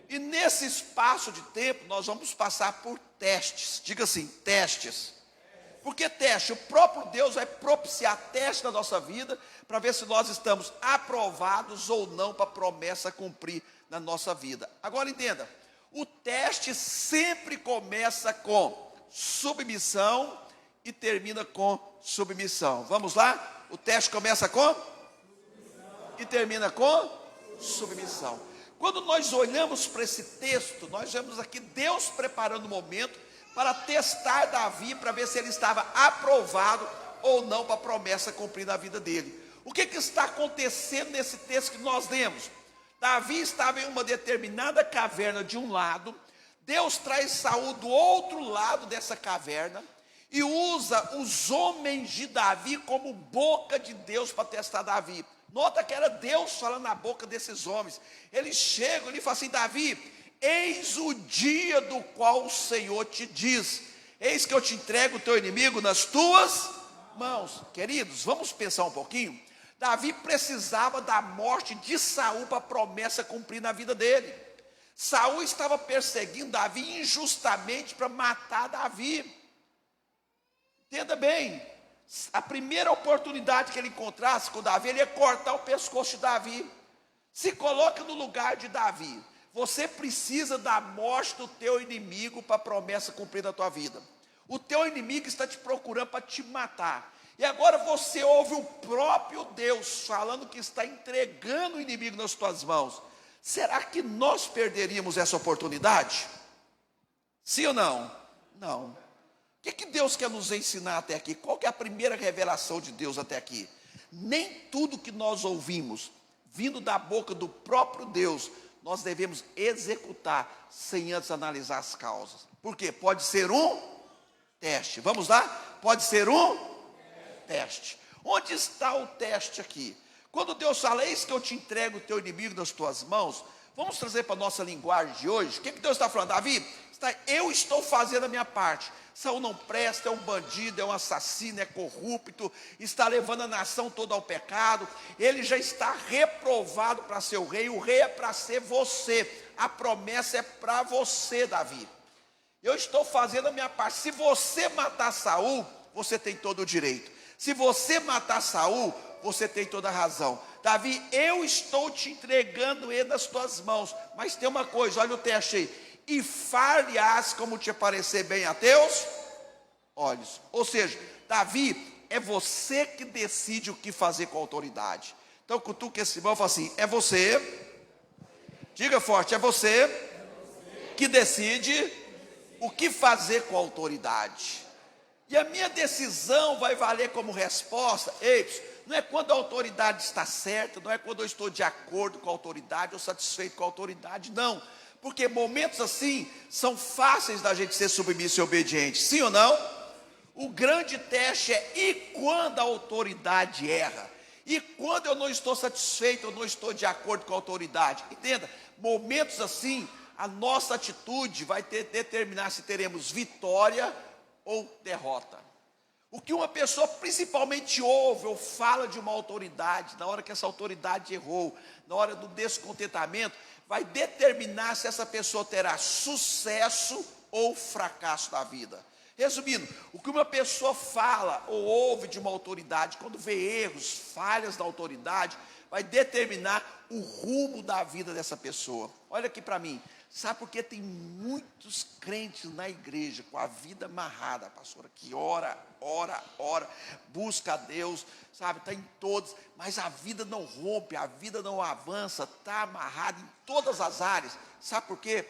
E nesse espaço de tempo, nós vamos passar por testes. Diga assim, testes. Por que teste? O próprio Deus vai propiciar teste na nossa vida, para ver se nós estamos aprovados ou não para a promessa cumprir na nossa vida. Agora entenda, o teste sempre começa com submissão e termina com submissão. Vamos lá? O teste começa com e termina com submissão. Quando nós olhamos para esse texto, nós vemos aqui Deus preparando o momento para testar Davi, para ver se ele estava aprovado ou não para a promessa cumprir na vida dele. O que está acontecendo nesse texto que nós lemos? Davi estava em uma determinada caverna de um lado, Deus traz Saul do outro lado dessa caverna, e usa os homens de Davi como boca de Deus para testar Davi. Nota que era Deus falando na boca desses homens. Eles chegam e falam assim, Davi, eis o dia do qual o Senhor te diz, eis que eu te entrego o teu inimigo nas tuas mãos. Queridos, vamos pensar um pouquinho. Davi precisava da morte de Saul para a promessa cumprir na vida dele. Saul estava perseguindo Davi injustamente para matar Davi. Entenda bem, a primeira oportunidade que ele encontrasse com Davi, ele ia cortar o pescoço de Davi. Se coloca no lugar de Davi. Você precisa da morte do teu inimigo para a promessa cumprir na tua vida. O teu inimigo está te procurando para te matar. E agora você ouve o próprio Deus falando que está entregando o inimigo nas tuas mãos. Será que nós perderíamos essa oportunidade? Sim ou não? Não. O que Deus quer nos ensinar até aqui? Qual que é a primeira revelação de Deus até aqui? Nem tudo que nós ouvimos, vindo da boca do próprio Deus, nós devemos executar sem antes analisar as causas. Por quê? Pode ser um teste. Vamos lá? Pode ser um teste. Onde está o teste aqui? Quando Deus fala, eis que eu te entrego o teu inimigo nas tuas mãos, vamos trazer para a nossa linguagem de hoje. O que Deus está falando? Davi, eu estou fazendo a minha parte. Saul não presta, é um bandido, é um assassino, é corrupto, está levando a nação toda ao pecado, ele já está reprovado para ser o rei é para ser você, a promessa é para você, Davi. Eu estou fazendo a minha parte. Se você matar Saul, você tem todo o direito. Se você matar Saul, você tem toda a razão. Davi, eu estou te entregando ele nas tuas mãos, mas tem uma coisa, olha o teste aí. E far-lhe-ás como te aparecer bem a teus olhos. Ou seja, Davi, é você que decide o que fazer com a autoridade. Então, cutuca esse irmão e fala assim, é você, diga forte, é você que decide o que fazer com a autoridade. E a minha decisão vai valer como resposta, não é quando a autoridade está certa, não é quando eu estou de acordo com a autoridade ou satisfeito com a autoridade, não. Porque momentos assim são fáceis da gente ser submisso e obediente, sim ou não? O grande teste é, e quando a autoridade erra? E quando eu não estou satisfeito, eu não estou de acordo com a autoridade? Entenda, momentos assim, a nossa atitude vai determinar se teremos vitória ou derrota. O que uma pessoa principalmente ouve ou fala de uma autoridade, na hora que essa autoridade errou, na hora do descontentamento, vai determinar se essa pessoa terá sucesso ou fracasso na vida. Resumindo, o que uma pessoa fala ou ouve de uma autoridade, quando vê erros, falhas da autoridade, vai determinar o rumo da vida dessa pessoa. Olha aqui para mim. Sabe por que tem muitos crentes na igreja com a vida amarrada, pastora, que ora, busca a Deus, sabe, está em todos, mas a vida não rompe, a vida não avança, está amarrada em todas as áreas. Sabe por quê?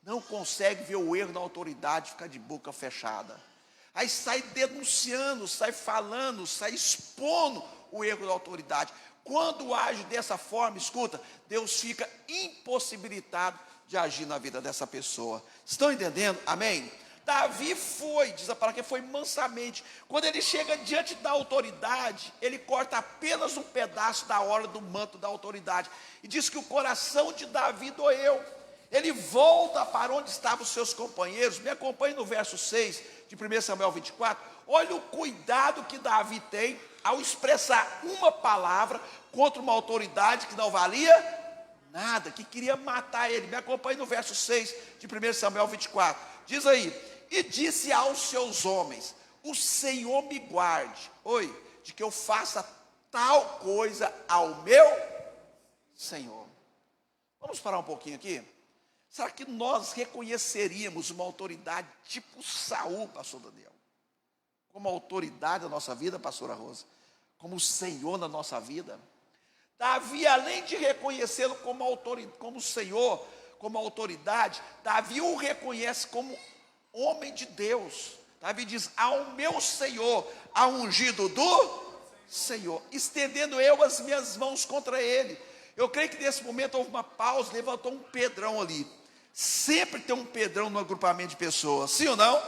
Não consegue ver o erro da autoridade, fica de boca fechada. Aí sai denunciando, sai falando, sai expondo o erro da autoridade. Quando age dessa forma, escuta, Deus fica impossibilitado de agir na vida dessa pessoa. Estão entendendo? Amém? Davi foi, diz a palavra que foi mansamente. Quando ele chega diante da autoridade, ele corta apenas um pedaço da orla do manto da autoridade. E diz que o coração de Davi doeu. Ele volta para onde estavam os seus companheiros. Me acompanhe no verso 6 de 1 Samuel 24. Olha o cuidado que Davi tem ao expressar uma palavra contra uma autoridade que não valia nada, que queria matar ele. Me acompanhe no verso 6 de 1 Samuel 24. Diz aí: e disse aos seus homens: o Senhor me guarde, de que eu faça tal coisa ao meu Senhor. Vamos parar um pouquinho aqui? Será que nós reconheceríamos uma autoridade tipo Saul, pastor Daniel, como autoridade da nossa vida, pastora Rosa, como Senhor na nossa vida? Davi, além de reconhecê-lo como autoridade, como Senhor, como autoridade, Davi o reconhece como homem de Deus. Davi diz: ao meu Senhor, ao ungido do Senhor, estendendo eu as minhas mãos contra ele. Eu creio que nesse momento houve uma pausa, levantou um Pedrão ali. Sempre tem um Pedrão no agrupamento de pessoas, sim ou não?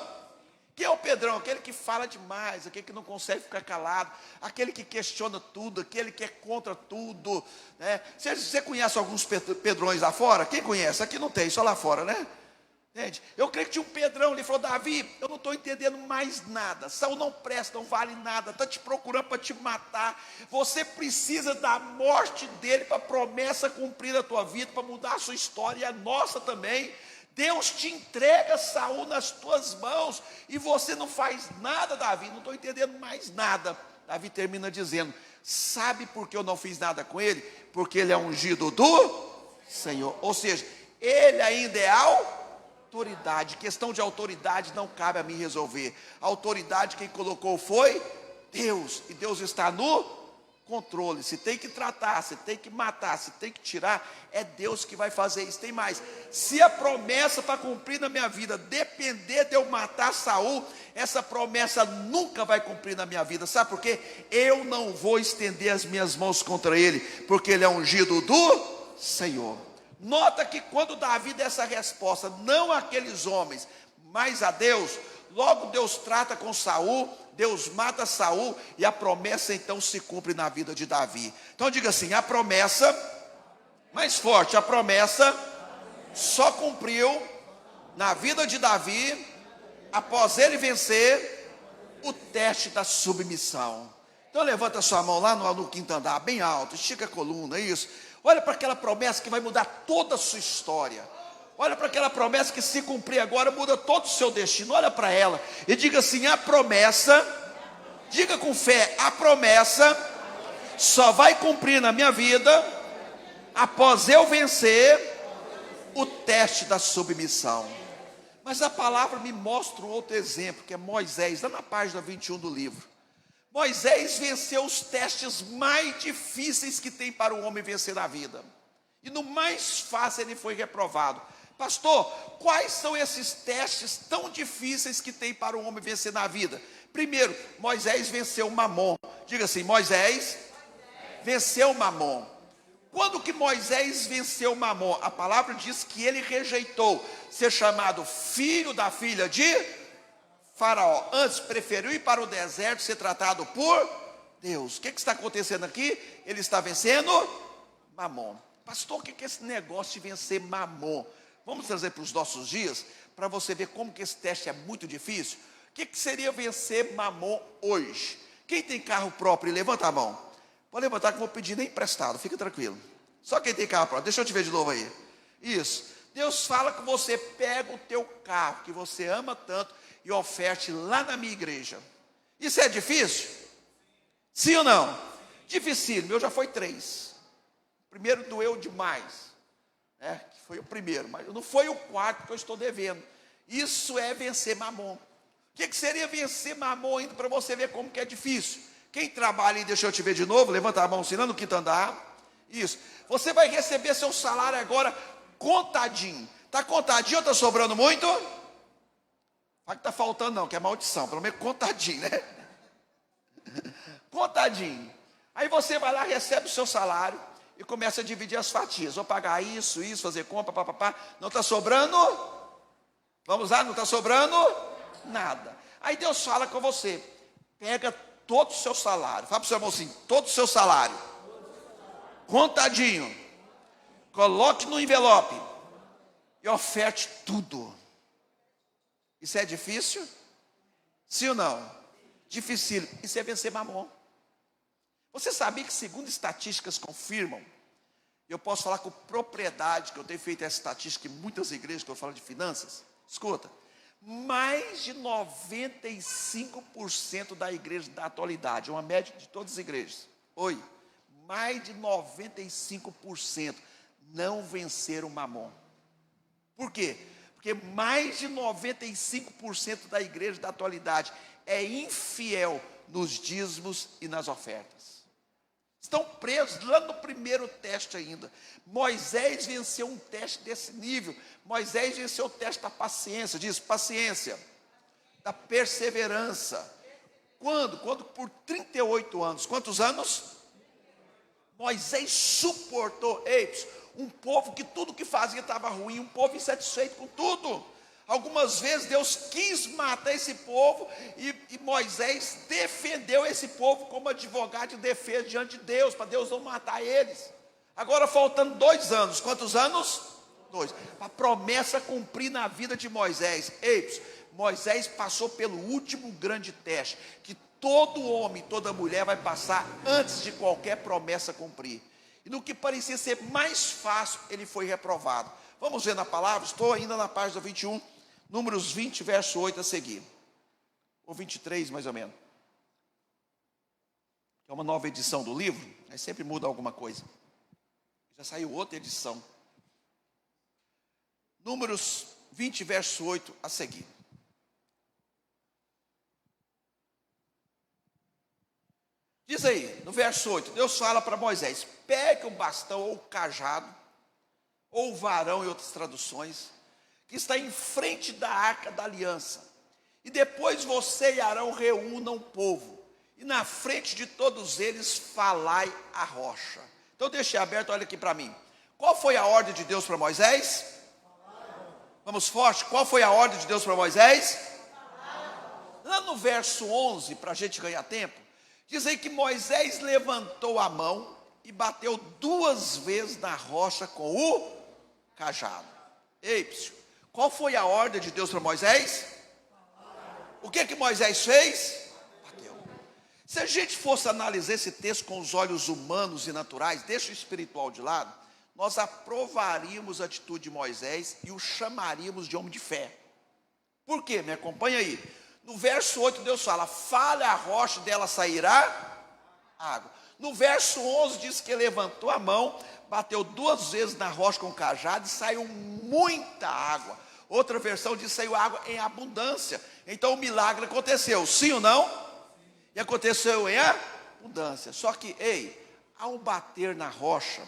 Quem é o Pedrão? Aquele que fala demais, aquele que não consegue ficar calado, aquele que questiona tudo, aquele que é contra tudo, né? Você conhece alguns Pedrões lá fora? Quem conhece? Aqui não tem, só lá fora, né? Entende? Eu creio que tinha um Pedrão, ele falou: Davi, eu não estou entendendo mais nada, Saul não presta, não vale nada, está te procurando para te matar, você precisa da morte dele para a promessa cumprir a tua vida, para mudar a sua história e a nossa também. Deus te entrega Saul nas tuas mãos e você não faz nada, Davi. Não estou entendendo mais nada. Davi termina dizendo: sabe por que eu não fiz nada com ele? Porque ele é ungido do Senhor. Ou seja, ele ainda é autoridade. Questão de autoridade não cabe a mim resolver. A autoridade quem colocou foi Deus. E Deus está no controle. Se tem que tratar, se tem que matar, se tem que tirar, é Deus que vai fazer isso. Tem mais: se a promessa para cumprir na minha vida depender de eu matar Saul, essa promessa nunca vai cumprir na minha vida. Sabe por quê? Eu não vou estender as minhas mãos contra ele, porque ele é ungido do Senhor. Nota que quando Davi dá essa resposta, não àqueles homens, mas a Deus, logo Deus trata com Saul, Deus mata Saul e a promessa então se cumpre na vida de Davi. Então diga assim: a promessa, mais forte, a promessa só cumpriu na vida de Davi após ele vencer o teste da submissão. Então levanta sua mão lá no quinto andar, bem alto, estica a coluna, isso. Olha para aquela promessa que vai mudar toda a sua história. Olha para aquela promessa que, se cumprir agora, muda todo o seu destino. Olha para ela e diga assim: a promessa, diga com fé, a promessa só vai cumprir na minha vida após eu vencer o teste da submissão. Mas a palavra me mostra um outro exemplo, que é Moisés, lá na página 21 do livro. Moisés venceu os testes mais difíceis que tem para o homem vencer na vida. E no mais fácil ele foi reprovado. Pastor, quais são esses testes tão difíceis que tem para o homem vencer na vida? Primeiro, Moisés venceu Mamon. Diga assim: Moisés venceu Mamon. Quando que Moisés venceu Mamon? A palavra diz que ele rejeitou ser chamado filho da filha de Faraó. Antes preferiu ir para o deserto, ser tratado por Deus. O que está acontecendo aqui? Ele está vencendo Mamon. Pastor, o que é esse negócio de vencer Mamon? Vamos trazer para os nossos dias, para você ver como que esse teste é muito difícil. que seria vencer Mamon hoje? Quem tem carro próprio, levanta a mão. Pode levantar que eu não vou pedir nem emprestado, fica tranquilo. Só quem tem carro próprio, deixa eu te ver de novo aí. Isso. Deus fala que você pega o teu carro, que você ama tanto, e oferte lá na minha igreja. Isso é difícil? Sim ou não? Difícil, meu já foi 3. O primeiro doeu demais, né? Que foi o primeiro, mas não foi o quarto que eu estou devendo. Isso é vencer Mamon. O que seria vencer Mamon ainda para você ver como que é difícil? Quem trabalha, e deixa eu te ver de novo, levanta a mão, ensinando no quinto andar. Isso. Você vai receber seu salário agora contadinho. Está contadinho ou está sobrando muito? Não que está faltando não, que é maldição. Pelo menos contadinho, né? Contadinho. Aí você vai lá, recebe o seu salário e começa a dividir as fatias. Vou pagar isso, fazer compra, papapá. Não está sobrando? Vamos lá, não está sobrando? Nada. Aí Deus fala com você. Pega todo o seu salário. Fala para o seu irmão assim, todo o seu salário. Contadinho. Coloque no envelope. E oferte tudo. Isso é difícil? Sim ou não? Difícil. Isso é vencer Mamon. Você sabia que, segundo estatísticas confirmam, eu posso falar com propriedade, que eu tenho feito essa estatística em muitas igrejas, que eu falo de finanças. Escuta, mais de 95% da igreja da atualidade, uma média de todas as igrejas, mais de 95% não venceram Mamon. Por quê? Porque mais de 95% da igreja da atualidade é infiel nos dízimos e nas ofertas. Estão presos lá no primeiro teste ainda. Moisés venceu um teste desse nível. Moisés venceu o teste da paciência. Diz, paciência, da perseverança. Quando? Quando por 38 anos. Quantos anos? Moisés suportou, um povo que tudo que fazia estava ruim, um povo insatisfeito com tudo. Algumas vezes Deus quis matar esse povo e Moisés defendeu esse povo como advogado de defesa diante de Deus, para Deus não matar eles. Agora faltando 2 anos, quantos anos? 2. A promessa cumprir na vida de Moisés. Moisés passou pelo último grande teste, que todo homem, toda mulher vai passar antes de qualquer promessa cumprir. E no que parecia ser mais fácil, ele foi reprovado. Vamos ver na palavra, estou ainda na página 21, Números 20, verso 8 a seguir. Ou 23, mais ou menos. É uma nova edição do livro, aí sempre muda alguma coisa. Já saiu outra edição. Números 20, verso 8 a seguir. Diz aí, no verso 8, Deus fala para Moisés: pegue o bastão ou o cajado, ou o varão em outras traduções, que está em frente da arca da aliança, e depois você e Arão reúnam o povo, e na frente de todos eles falai a rocha. Então deixei aberto, olha aqui para mim. Qual foi a ordem de Deus para Moisés? Vamos forte, qual foi a ordem de Deus para Moisés? Lá no verso 11, para a gente ganhar tempo, diz aí que Moisés levantou a mão e bateu 2 vezes na rocha com o cajado. Qual foi a ordem de Deus para Moisés? O que Moisés fez? Bateu. Se a gente fosse analisar esse texto com os olhos humanos e naturais, deixa o espiritual de lado, nós aprovaríamos a atitude de Moisés e o chamaríamos de homem de fé. Por quê? Me acompanha aí. No verso 8 Deus fala: fale a rocha, dela sairá água. No verso 11 diz que ele levantou a mão, bateu 2 vezes na rocha com o cajado e saiu muita água. Outra versão diz que saiu água em abundância. Então o milagre aconteceu, sim ou não? E aconteceu em abundância. Só que, ao bater na rocha,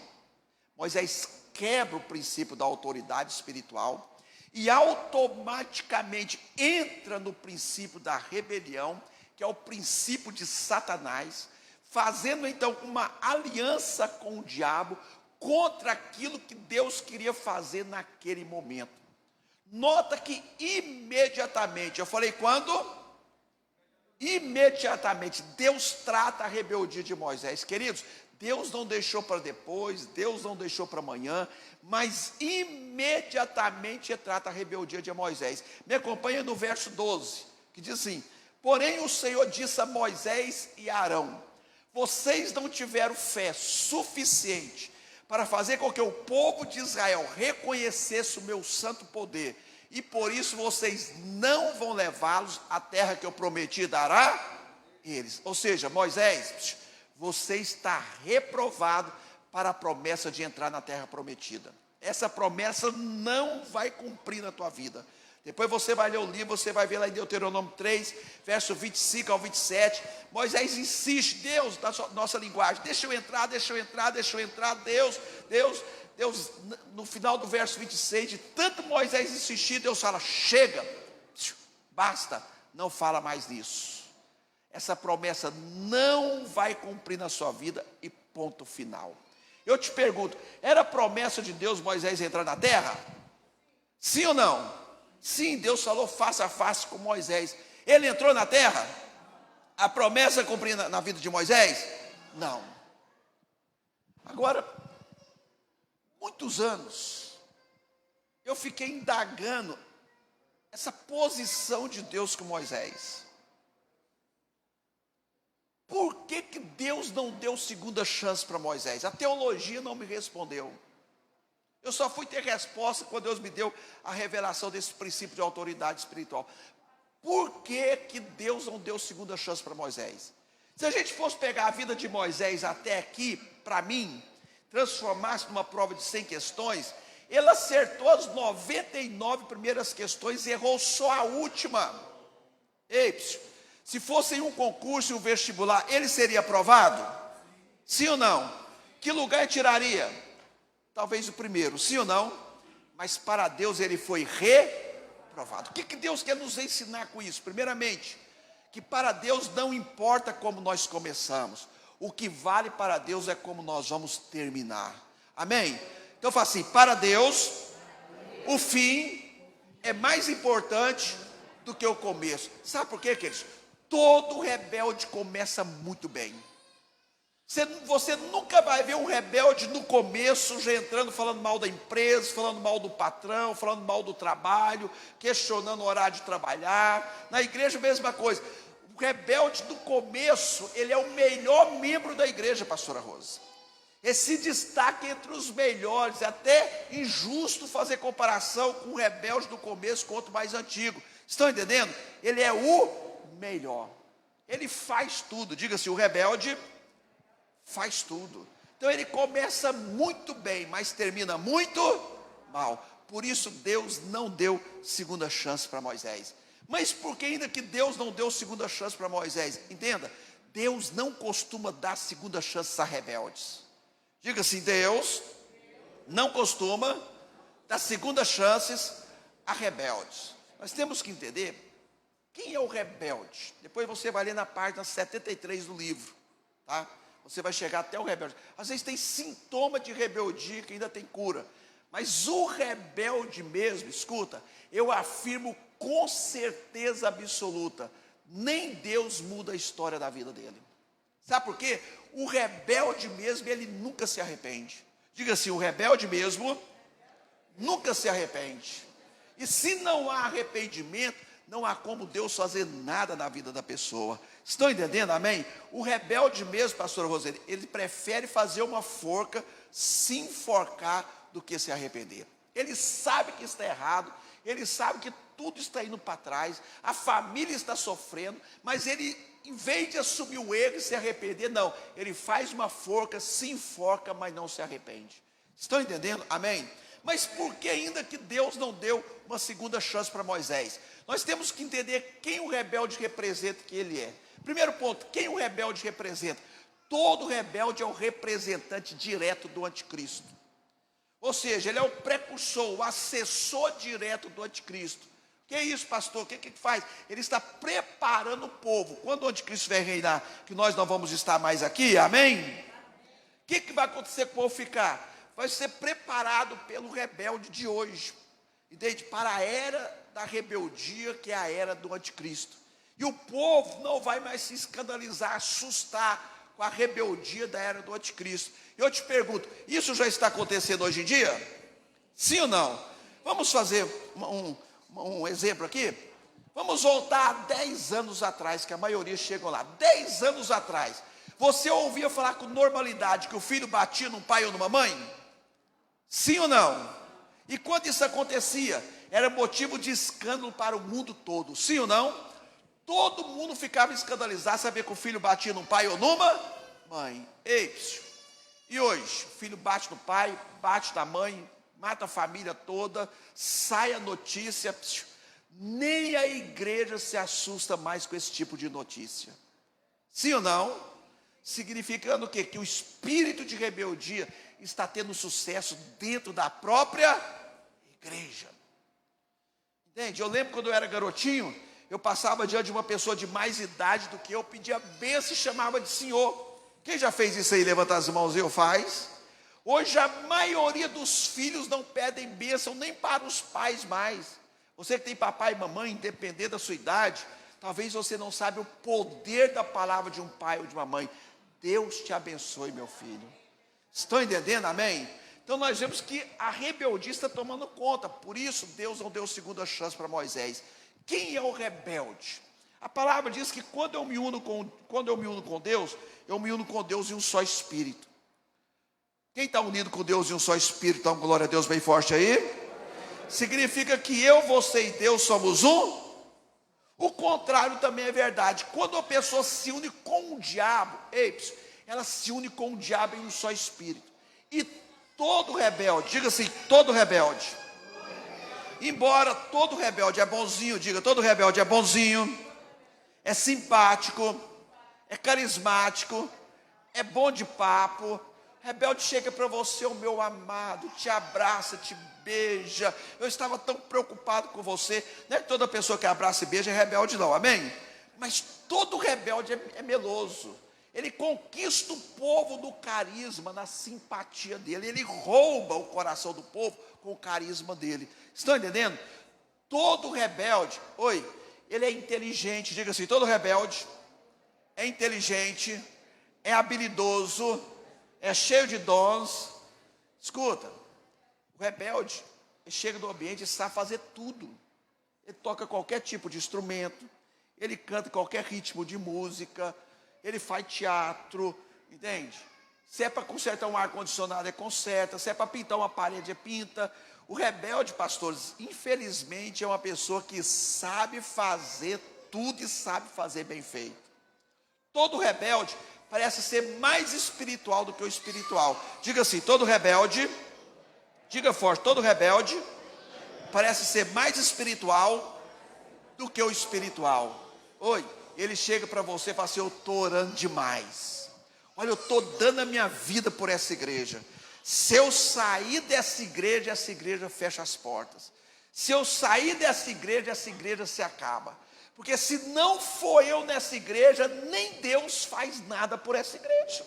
Moisés quebra o princípio da autoridade espiritual e automaticamente entra no princípio da rebelião, que é o princípio de Satanás, fazendo então uma aliança com o diabo contra aquilo que Deus queria fazer naquele momento. Nota que imediatamente, eu falei quando? Imediatamente, Deus trata a rebeldia de Moisés. Queridos, Deus não deixou para depois, Deus não deixou para amanhã, mas imediatamente trata a rebeldia de Moisés. Me acompanha no verso 12, que que diz assim: porém o Senhor disse a Moisés e a Arão: vocês não tiveram fé suficiente para fazer com que o povo de Israel reconhecesse o meu santo poder, e por isso vocês não vão levá-los à terra que eu prometi dar a eles. Ou seja, Moisés, você está reprovado para a promessa de entrar na terra prometida. Essa promessa não vai cumprir na tua vida. Depois você vai ler o livro, você vai ver lá em Deuteronômio 3, verso 25 ao 27, Moisés insiste: Deus, da nossa linguagem, deixa eu entrar, Deus, no final do verso 26, de tanto Moisés insistir, Deus fala: chega, basta, não fala mais nisso. Essa promessa não vai cumprir na sua vida, e ponto final. Eu te pergunto, era promessa de Deus Moisés entrar na terra? Sim ou não? Sim, Deus falou face a face com Moisés. Ele entrou na terra? A promessa cumprida na vida de Moisés? Não. Agora, muitos anos, eu fiquei indagando essa posição de Deus com Moisés. Por que Deus não deu segunda chance para Moisés? A teologia não me respondeu. Eu só fui ter resposta quando Deus me deu a revelação desse princípio de autoridade espiritual. Por que Deus não deu segunda chance para Moisés? Se a gente fosse pegar a vida de Moisés até aqui, para mim, transformasse numa prova de 100 questões, ele acertou as 99 primeiras questões e errou só a última. Ei, se fosse em um concurso e um vestibular, ele seria aprovado? Sim ou não? Que lugar tiraria? Talvez o primeiro, sim ou não? Mas para Deus ele foi reprovado. O que Deus quer nos ensinar com isso? Primeiramente, que para Deus não importa como nós começamos. O que vale para Deus é como nós vamos terminar. Amém? Então fala assim: para Deus, o fim é mais importante do que o começo. Sabe por quê, queridos? Todo rebelde começa muito bem. Você nunca vai ver um rebelde no começo já entrando, falando mal da empresa, falando mal do patrão, falando mal do trabalho, questionando o horário de trabalhar. Na igreja a mesma coisa. O rebelde no começo, ele é o melhor membro da igreja, pastora Rosa. Ele se destaca entre os melhores. É até injusto fazer comparação com o rebelde do começo com outro mais antigo. Estão entendendo? Ele é o melhor. Ele faz tudo. Diga-se, o rebelde faz tudo. Então ele começa muito bem, mas termina muito mal. Por isso Deus não deu segunda chance para Moisés. Mas por que ainda que Deus não deu segunda chance para Moisés? Entenda, Deus não costuma dar segunda chance a rebeldes. Diga assim: Deus não costuma dar segunda chances a rebeldes. Nós temos que entender quem é o rebelde. Depois você vai ler na página 73 do livro, tá? Você vai chegar até o rebelde. Às vezes tem sintoma de rebeldia que ainda tem cura. Mas o rebelde mesmo, escuta, eu afirmo com certeza absoluta, nem Deus muda a história da vida dele. Sabe por quê? O rebelde mesmo, ele nunca se arrepende. Diga assim: o rebelde mesmo nunca se arrepende. E se não há arrependimento, não há como Deus fazer nada na vida da pessoa. Estão entendendo? Amém? O rebelde mesmo, pastor Roseli, ele prefere fazer uma forca, se enforcar, do que se arrepender. Ele sabe que está errado, ele sabe que tudo está indo para trás, a família está sofrendo, mas ele, em vez de assumir o erro e se arrepender, não, ele faz uma forca, se enforca, mas não se arrepende. Estão entendendo? Amém? Mas por que ainda que Deus não deu uma segunda chance para Moisés? Nós temos que entender quem o rebelde representa, que ele é. Primeiro ponto, quem o rebelde representa? Todo rebelde é o representante direto do anticristo. Ou seja, ele é o precursor, o assessor direto do anticristo. O que é isso, pastor? O que faz? Ele está preparando o povo. Quando o anticristo vai reinar, que nós não vamos estar mais aqui, amém? O que vai acontecer com o povo ficar? Vai ser preparado pelo rebelde de hoje, entende? Para a era da rebeldia, que é a era do anticristo. E o povo não vai mais se escandalizar, assustar com a rebeldia da era do anticristo. Eu te pergunto, isso já está acontecendo hoje em dia? Sim ou não? Vamos fazer um exemplo aqui? Vamos voltar 10 anos atrás, que a maioria chegou lá. 10 anos atrás, você ouvia falar com normalidade que o filho batia num pai ou numa mãe? Sim ou não? E quando isso acontecia, era motivo de escândalo para o mundo todo. Sim ou não? Todo mundo ficava escandalizado, saber que o filho batia num pai ou numa mãe. Ei, e hoje, o filho bate no pai, bate na mãe, mata a família toda, sai a notícia, nem a igreja se assusta mais com esse tipo de notícia. Sim ou não? Significando o quê? Que o espírito de rebeldia está tendo sucesso dentro da própria igreja. Entende? Eu lembro quando eu era garotinho, eu passava diante de uma pessoa de mais idade do que eu, pedia bênção e chamava de senhor. Quem já fez isso aí? Levanta as mãos, eu faz. Hoje a maioria dos filhos não pedem bênção nem para os pais mais. Você que tem papai e mamãe, independente da sua idade, talvez você não sabe o poder da palavra de um pai ou de uma mãe. Deus te abençoe, meu filho. Estão entendendo? Amém? Então nós vemos que a rebeldia está tomando conta. Por isso Deus não deu segunda chance para Moisés. Quem é o rebelde? A palavra diz que quando eu me uno com Deus, eu me uno com Deus em um só espírito. Quem está unido com Deus em um só espírito, então glória a Deus bem forte aí. Significa que eu, você e Deus somos um. O contrário também é verdade. Quando a pessoa se une com o diabo, ela se une com o diabo em um só espírito. E todo rebelde, diga assim, todo rebelde. Embora todo rebelde é bonzinho, diga, todo rebelde é bonzinho, é simpático, é carismático, é bom de papo. Rebelde chega para você, o meu amado, te abraça, te beija. Eu estava tão preocupado com você. Não é que toda pessoa que abraça e beija é rebelde não, amém? Mas todo rebelde é meloso. Ele conquista o povo no carisma, na simpatia dele. Ele rouba o coração do povo com o carisma dele. Estão entendendo? Todo rebelde, ele é inteligente. Diga assim, todo rebelde é inteligente, é habilidoso, é cheio de dons. Escuta, o rebelde, ele chega no ambiente e sabe fazer tudo. Ele toca qualquer tipo de instrumento, ele canta qualquer ritmo de música, ele faz teatro, entende? Se é para consertar um ar-condicionado, é conserta. Se é para pintar uma parede, é pinta. O rebelde, pastores, infelizmente é uma pessoa que sabe fazer tudo e sabe fazer bem feito. Todo rebelde parece ser mais espiritual do que o espiritual. Diga assim, todo rebelde, diga forte, todo rebelde parece ser mais espiritual do que o espiritual. Ele chega para você e fala assim, eu estou orando demais. Olha, eu estou dando a minha vida por essa igreja. Se eu sair dessa igreja, essa igreja fecha as portas. Se eu sair dessa igreja, essa igreja se acaba. Porque se não for eu nessa igreja, nem Deus faz nada por essa igreja.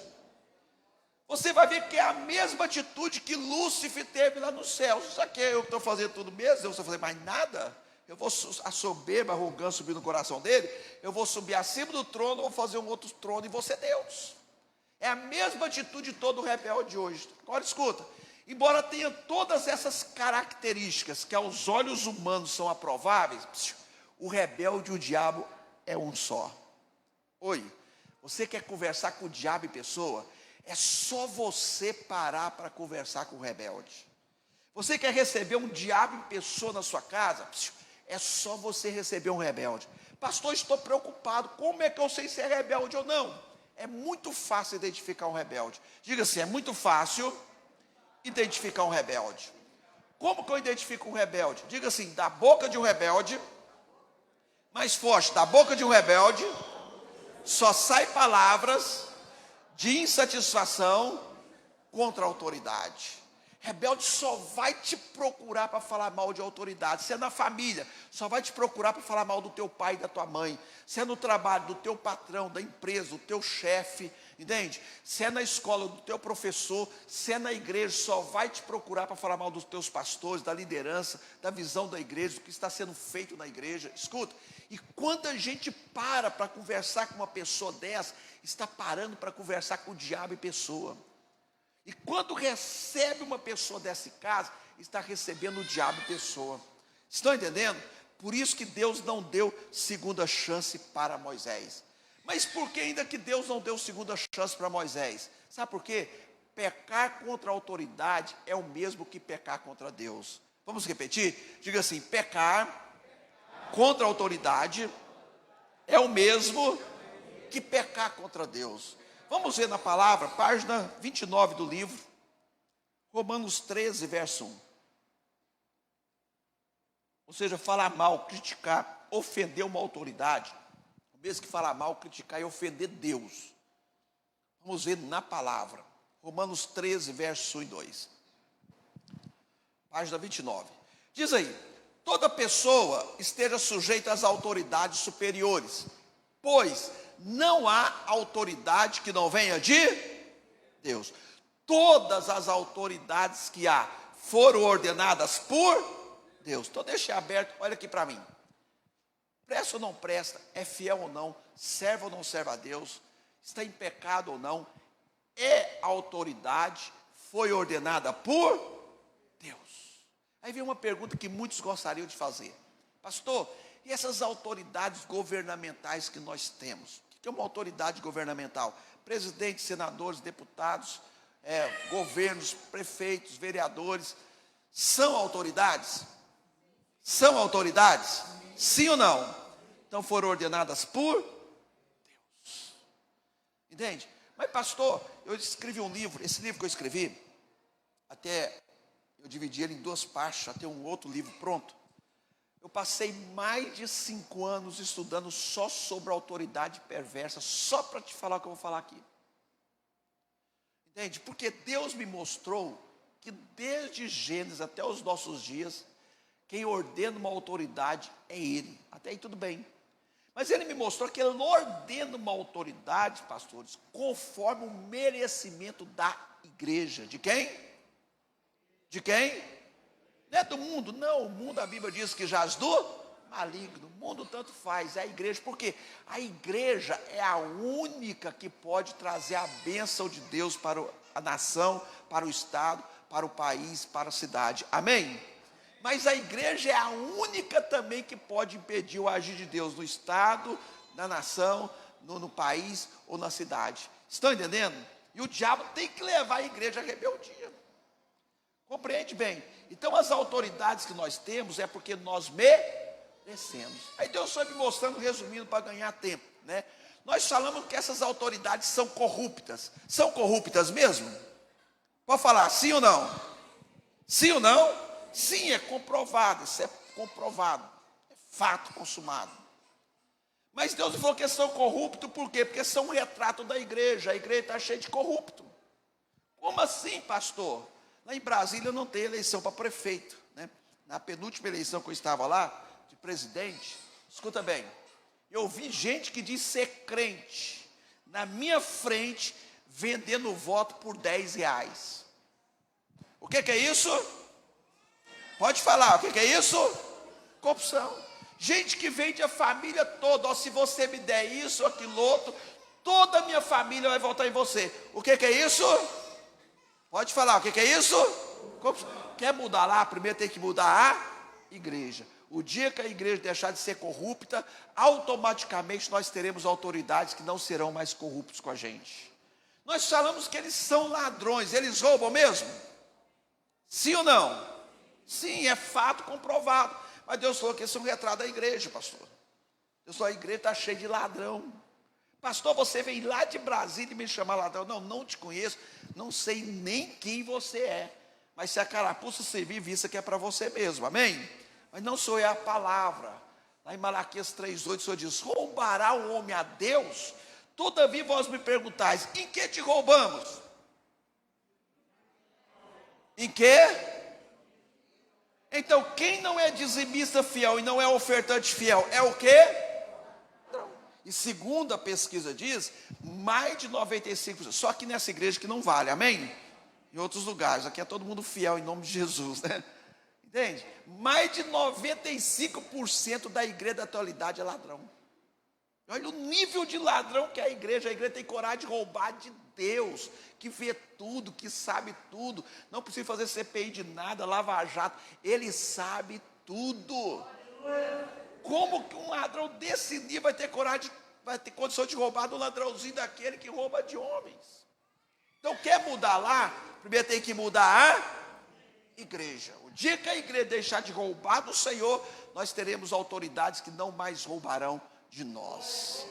Você vai ver que é a mesma atitude que Lúcifer teve lá no céu. Só que eu estou fazendo tudo mesmo, eu vou fazer mais nada. Eu vou, a soberba, a arrogância subir no coração dele, eu vou subir acima do trono, vou fazer um outro trono e vou ser Deus. É a mesma atitude de todo rebelde hoje. Agora escuta, embora tenha todas essas características que aos olhos humanos são aprováveis, o rebelde e o diabo é um só. Você quer conversar com o diabo em pessoa? É só você parar para conversar com o rebelde. Você quer receber um diabo em pessoa na sua casa? É só você receber um rebelde. Pastor, estou preocupado, como é que eu sei se é rebelde ou não? É muito fácil identificar um rebelde. Diga assim, é muito fácil identificar um rebelde. Como que eu identifico um rebelde? Diga assim, da boca de um rebelde, mais forte, da boca de um rebelde, só sai palavras de insatisfação contra a autoridade. Rebelde só vai te procurar para falar mal de autoridade. Se é na família, só vai te procurar para falar mal do teu pai e da tua mãe. Se é no trabalho, do teu patrão, da empresa, do teu chefe, entende? Se é na escola, do teu professor. Se é na igreja, só vai te procurar para falar mal dos teus pastores, da liderança, da visão da igreja, do que está sendo feito na igreja. Escuta, e quando a gente para conversar com uma pessoa dessa, está parando para conversar com o diabo em pessoa. E quando recebe uma pessoa dessa em casa, está recebendo o diabo em pessoa. Estão entendendo? Por isso que Deus não deu segunda chance para Moisés. Mas por que ainda que Deus não deu segunda chance para Moisés? Sabe por quê? Pecar contra a autoridade é o mesmo que pecar contra Deus. Vamos repetir? Diga assim: pecar contra a autoridade é o mesmo que pecar contra Deus. Vamos ver na palavra, página 29 do livro, Romanos 13, verso 1. Ou seja, falar mal, criticar, ofender uma autoridade, o mesmo que falar mal, criticar e ofender Deus. Vamos ver na palavra, Romanos 13, verso 1 e 2. Página 29. Diz aí: toda pessoa esteja sujeita às autoridades superiores, pois não há autoridade que não venha de Deus. Todas as autoridades que há foram ordenadas por Deus. Então deixa aberto, olha aqui para mim. Presta ou não presta, é fiel ou não, serve ou não serve a Deus, está em pecado ou não, é autoridade, foi ordenada por Deus. Aí vem uma pergunta que muitos gostariam de fazer: pastor, e essas autoridades governamentais que nós temos? O que é uma autoridade governamental? Presidentes, senadores, deputados, governos, prefeitos, vereadores, são autoridades? São autoridades? Sim ou não? Então foram ordenadas por Deus. Entende? Mas pastor, eu escrevi um livro, esse livro que eu escrevi, até eu dividi ele em duas partes, já tem um outro livro pronto. Eu passei mais de 5 anos estudando só sobre a autoridade perversa, só para te falar o que eu vou falar aqui. Entende? Porque Deus me mostrou que desde Gênesis até os nossos dias, quem ordena uma autoridade é Ele. Até aí tudo bem. Mas Ele me mostrou que Ele ordena uma autoridade, pastores, conforme o merecimento da igreja. De quem? De quem? Não é do mundo, não. O mundo, a Bíblia diz que jaz do maligno. O mundo tanto faz, é a igreja. Por quê? A igreja é a única que pode trazer a bênção de Deus para a nação, para o estado, para o país, para a cidade. Amém? Mas a igreja é a única também que pode impedir o agir de Deus no estado, na nação, no país ou na cidade. Estão entendendo? E o diabo tem que levar a igreja à rebeldia. Compreende bem? Então as autoridades que nós temos é porque nós merecemos. Aí Deus foi me mostrando, resumindo, para ganhar tempo, né? Nós falamos que essas autoridades são corruptas. São corruptas mesmo? Pode falar sim ou não? Sim ou não? Sim, é comprovado, isso é comprovado, é fato consumado. Mas Deus falou que são corruptos, por quê? Porque são um retrato da igreja, a igreja está cheia de corrupto. Como assim, pastor? Lá em Brasília não tem eleição para prefeito, né? Na penúltima eleição que eu estava lá, de presidente, escuta bem, eu vi gente que diz ser crente, na minha frente, vendendo voto por R$10. O que é isso? Pode falar, o que é isso? Corrupção. Gente que vende a família toda, ó, se você me der isso, aquilo outro, toda a minha família vai votar em você. O que é isso? Pode falar, o que é isso? Corrupção. Quer mudar lá? Primeiro tem que mudar a igreja. O dia que a igreja deixar de ser corrupta, automaticamente nós teremos autoridades que não serão mais corruptos com a gente. Nós falamos que eles são ladrões, eles roubam mesmo? Sim ou não? Sim, é fato comprovado. Mas Deus falou que esse é um retrato da igreja, pastor. Deus falou, a igreja está cheia de ladrão. Pastor, você vem lá de Brasília e me chamar ladrão. Não, não te conheço, não sei nem quem você é. Mas se a carapuça servir, vista que é para você mesmo, amém? Mas não sou eu, é a palavra. Lá em Malaquias 3:8, o Senhor diz: roubará o homem a Deus? Todavia vós me perguntais, em que te roubamos? Em que? Então, quem não é dizimista fiel e não é ofertante fiel, é o quê? Não. E segundo a pesquisa diz, mais de 95%, só aqui nessa igreja que não vale, amém? Em outros lugares, aqui é todo mundo fiel em nome de Jesus, né? Entende? Mais de 95% da igreja da atualidade é ladrão. Olha o nível de ladrão que é a igreja tem coragem de roubar de Deus, que vê tudo, que sabe tudo, não precisa fazer CPI de nada, Lava Jato, Ele sabe tudo. Como que um ladrão desse nível vai ter coragem, vai ter condição de roubar do ladrãozinho daquele que rouba de homens? Então, quer mudar lá? Primeiro tem que mudar a igreja. O dia que a igreja deixar de roubar do Senhor, nós teremos autoridades que não mais roubarão de nós.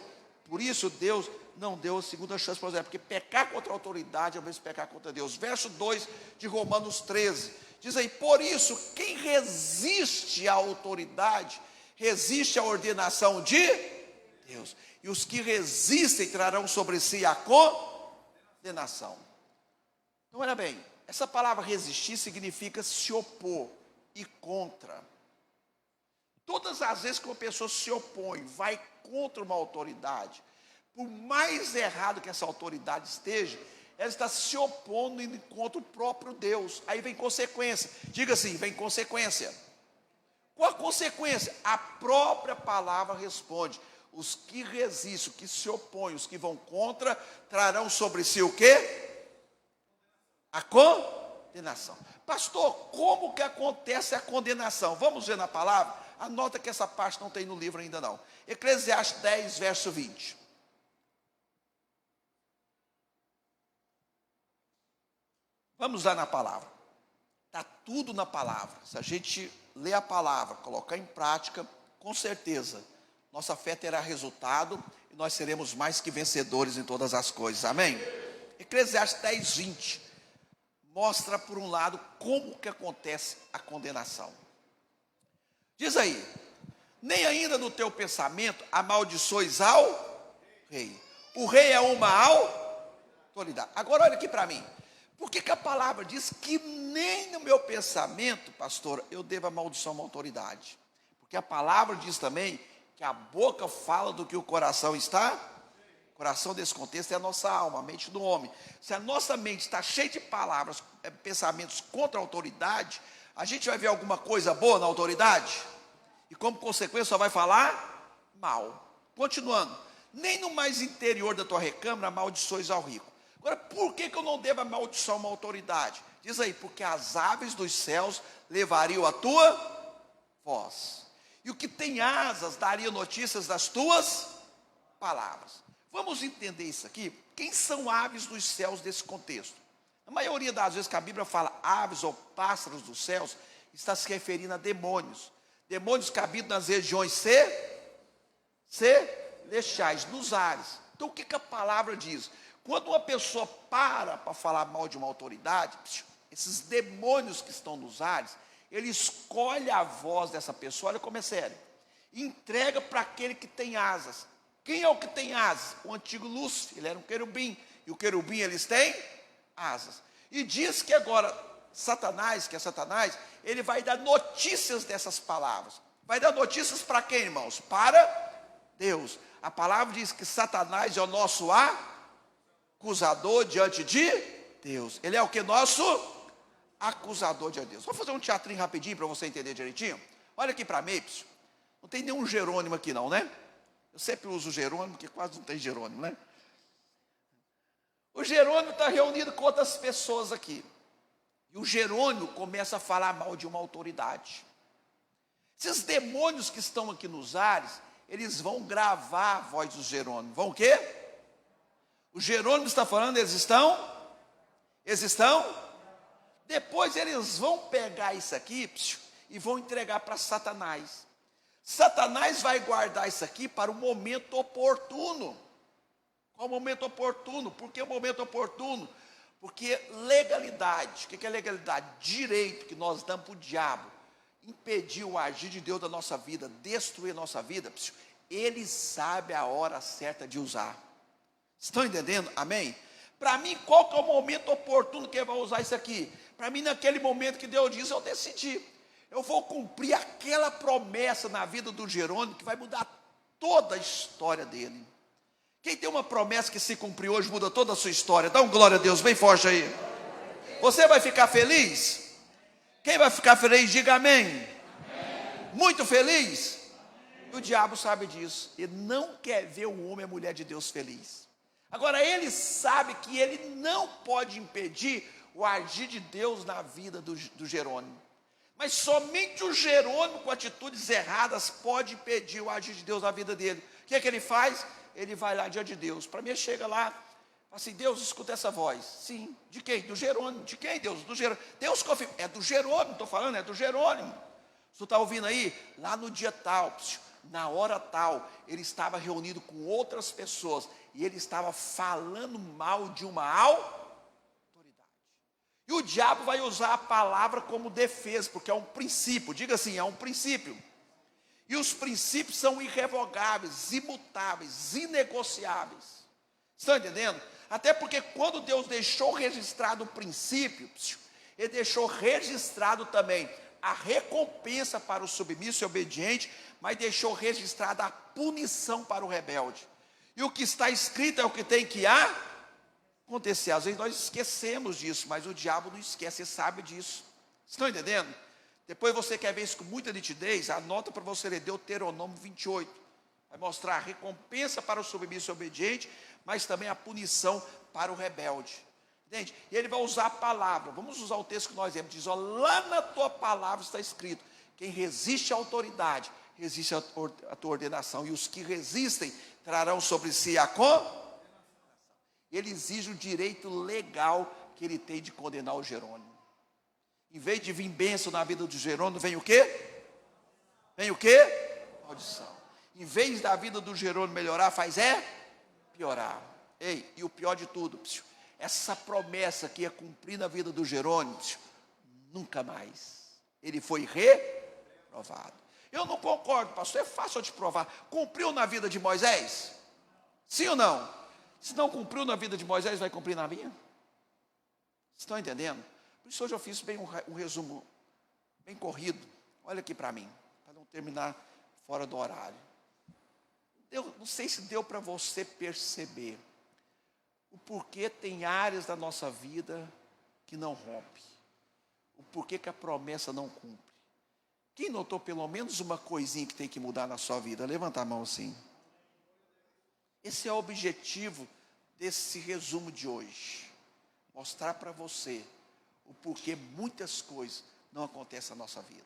Por isso Deus não deu a segunda chance, por exemplo, porque pecar contra a autoridade é o mesmo pecar contra Deus. Verso 2 de Romanos 13, diz aí: por isso, quem resiste à autoridade, resiste à ordenação de Deus. E os que resistem trarão sobre si a condenação. Então, olha bem, essa palavra resistir significa se opor e contra. Todas as vezes que uma pessoa se opõe, vai contra uma autoridade, por mais errado que essa autoridade esteja, ela está se opondo contra o próprio Deus. Aí vem consequência. Diga assim: vem consequência. Qual a consequência? A própria palavra responde: os que resistem, os que se opõem, os que vão contra, trarão sobre si o quê? A condenação. Pastor, como que acontece a condenação? Vamos ver na palavra? Anota que essa parte não tem no livro ainda não. Eclesiastes 10, verso 20. Vamos lá na palavra. Está tudo na palavra. Se a gente ler a palavra, colocar em prática, com certeza, nossa fé terá resultado e nós seremos mais que vencedores em todas as coisas. Amém? Eclesiastes 10, 20. Mostra, por um lado, como que acontece a condenação. Diz aí: nem ainda no teu pensamento amaldiçoes ao rei. O rei é uma autoridade. Agora olha aqui para mim. Por que a palavra diz que nem no meu pensamento, pastor, eu devo amaldiçoar uma autoridade? Porque a palavra diz também que a boca fala do que o coração está. O coração desse contexto é a nossa alma, a mente do homem. Se a nossa mente está cheia de palavras, pensamentos contra a autoridade, a gente vai ver alguma coisa boa na autoridade? E como consequência só vai falar mal. Continuando: nem no mais interior da tua recâmara amaldiçoes ao rico. Agora, por que eu não devo amaldiçoar uma autoridade? Diz aí: porque as aves dos céus levariam a tua voz, e o que tem asas daria notícias das tuas palavras. Vamos entender isso aqui. Quem são aves dos céus desse contexto? A maioria das vezes que a Bíblia fala aves ou pássaros dos céus, está se referindo a demônios. Demônios que habitam nas regiões celestiais, nos ares. Então o que a palavra diz? Quando uma pessoa para falar mal de uma autoridade, esses demônios que estão nos ares, ele escolhe a voz dessa pessoa, olha como é sério, e entrega para aquele que tem asas. Quem é o que tem asas? O antigo Lúcifer, ele era um querubim, e o querubim, eles têm asas. E diz que agora Satanás, ele vai dar notícias dessas palavras. Vai dar notícias para quem, irmãos? Para Deus. A palavra diz que Satanás é o nosso acusador diante de Deus. Ele é o que? Nosso acusador diante de Deus. Vou fazer um teatrinho rapidinho para você entender direitinho. Olha aqui para mim. Não tem nenhum Jerônimo aqui não, né? Eu sempre uso Jerônimo, porque quase não tem Jerônimo, né? O Jerônimo está reunido com outras pessoas aqui. E o Jerônimo começa a falar mal de uma autoridade. Esses demônios que estão aqui nos ares, eles vão gravar a voz do Jerônimo. Vão o quê? O Jerônimo está falando, eles estão? Depois eles vão pegar isso aqui e vão entregar para Satanás. Satanás vai guardar isso aqui para o momento oportuno. Qual o momento oportuno? Por que o momento oportuno? Porque legalidade, o que é legalidade? Direito que nós damos para o diabo, impedir o agir de Deus da nossa vida, destruir a nossa vida, ele sabe a hora certa de usar. Estão entendendo? Amém? Para mim, qual que é o momento oportuno que ele vai usar isso aqui? Para mim, naquele momento que Deus diz, eu decidi. Eu vou cumprir aquela promessa na vida do Jerônimo que vai mudar toda a história dele. Quem tem uma promessa que se cumpriu hoje muda toda a sua história. Dá um glória a Deus bem forte aí. Você vai ficar feliz? Quem vai ficar feliz, diga amém. Muito feliz? E o diabo sabe disso. Ele não quer ver o homem e a mulher de Deus feliz. Agora ele sabe que ele não pode impedir o agir de Deus na vida do Jerônimo. Mas somente o Jerônimo com atitudes erradas pode impedir o agir de Deus na vida dele. O que é que ele faz? Ele vai lá diante de Deus. Para mim, ele chega lá, fala assim: Deus, escuta essa voz. Sim, de quem? Do Jerônimo. De quem, Deus? Do Jerônimo. Deus confirma, é do Jerônimo, estou falando, é do Jerônimo. Você está ouvindo aí? Lá no dia tal, na hora tal, ele estava reunido com outras pessoas e ele estava falando mal de uma autoridade. E o diabo vai usar a palavra como defesa, porque é um princípio. Diga assim: é um princípio. E os princípios são irrevogáveis, imutáveis, inegociáveis. Estão entendendo? Até porque quando Deus deixou registrado o princípio, ele deixou registrado também a recompensa para o submisso e obediente, mas deixou registrada a punição para o rebelde. E o que está escrito é o que tem que acontecer. Às vezes nós esquecemos disso, mas o diabo não esquece, você sabe disso. Estão entendendo? Depois você quer ver isso com muita nitidez, anota para você ler Deuteronômio 28. Vai mostrar a recompensa para o submisso e obediente, mas também a punição para o rebelde. Entende? E ele vai usar a palavra. Vamos usar o texto que nós lemos. Diz: ó, lá na tua palavra está escrito: quem resiste à autoridade, resiste à tua ordenação. E os que resistem trarão sobre si a condenação. Ele exige o direito legal que ele tem de condenar o Jerônimo. Em vez de vir bênção na vida do Jerônimo, vem o quê? Vem o quê? Maldição. Em vez da vida do Jerônimo melhorar, faz piorar. Ei, e o pior de tudo, essa promessa que ia cumprir na vida do Jerônimo, nunca mais. Ele foi reprovado. Eu não concordo, pastor, é fácil de provar. Cumpriu na vida de Moisés? Sim ou não? Se não cumpriu na vida de Moisés, vai cumprir na minha? Estão entendendo? Por isso hoje eu fiz bem um resumo bem corrido. Olha aqui para mim, para não terminar fora do horário. Eu não sei se deu para você perceber o porquê tem áreas da nossa vida que não rompe. O porquê que a promessa não cumpre. Quem notou pelo menos uma coisinha que tem que mudar na sua vida? Levanta a mão assim. Esse é o objetivo desse resumo de hoje. Mostrar para você o porquê muitas coisas não acontecem na nossa vida.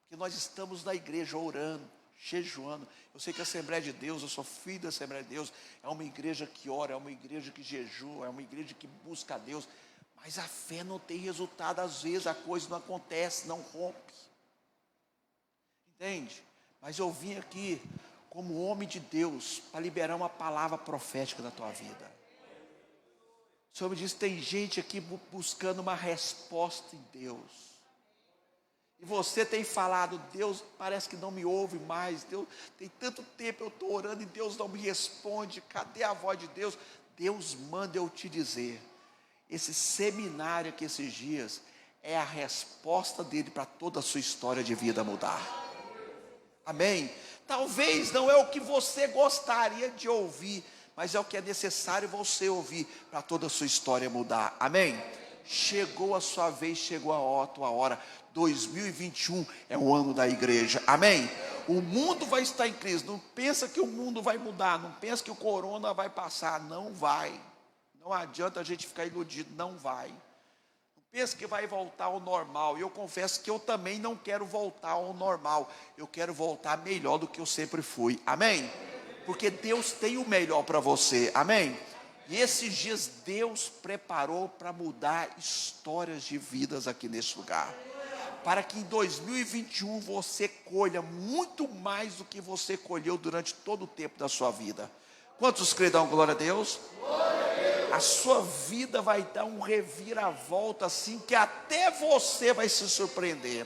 Porque nós estamos na igreja orando, jejuando. Eu sei que a Assembleia de Deus, eu sou filho da Assembleia de Deus, é uma igreja que ora, é uma igreja que jejua, é uma igreja que busca a Deus. Mas a fé não tem resultado, às vezes a coisa não acontece, não rompe. Entende? Mas eu vim aqui como homem de Deus para liberar uma palavra profética na tua vida. O Senhor me diz: tem gente aqui buscando uma resposta em Deus. E você tem falado: Deus parece que não me ouve mais. Deus, tem tanto tempo eu estou orando e Deus não me responde. Cadê a voz de Deus? Deus manda eu te dizer: esse seminário aqui esses dias é a resposta dele para toda a sua história de vida mudar. Amém? Talvez não é o que você gostaria de ouvir, mas é o que é necessário você ouvir para toda a sua história mudar. Amém? Chegou a sua vez, chegou a tua hora. 2021 é o ano da igreja. Amém? O mundo vai estar em crise. Não pensa que o mundo vai mudar. Não pensa que o corona vai passar. Não vai. Não adianta a gente ficar iludido. Não vai. Não pensa que vai voltar ao normal. E eu confesso que eu também não quero voltar ao normal. Eu quero voltar melhor do que eu sempre fui. Amém? Porque Deus tem o melhor para você. Amém? E esses dias Deus preparou para mudar histórias de vidas aqui nesse lugar. Para que em 2021 você colha muito mais do que você colheu durante todo o tempo da sua vida. Quantos creem? Dão glória a Deus? A sua vida vai dar um reviravolta assim que até você vai se surpreender.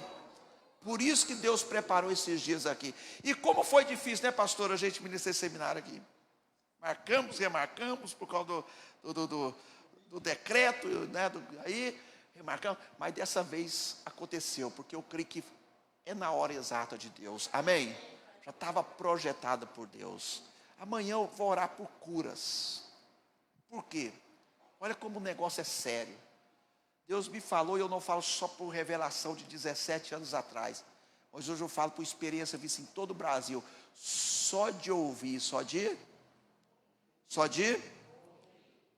Por isso que Deus preparou esses dias aqui. E como foi difícil, né, pastor, a gente ministrar esse seminário aqui. Marcamos, remarcamos por causa do decreto, né, aí remarcamos, mas dessa vez aconteceu, porque eu creio que é na hora exata de Deus. Amém? Já estava projetada por Deus. Amanhã eu vou orar por curas. Por quê? Olha como o negócio é sério. Deus me falou, e eu não falo só por revelação de 17 anos atrás, mas hoje eu falo por experiência vista em todo o Brasil. Só de ouvir, só de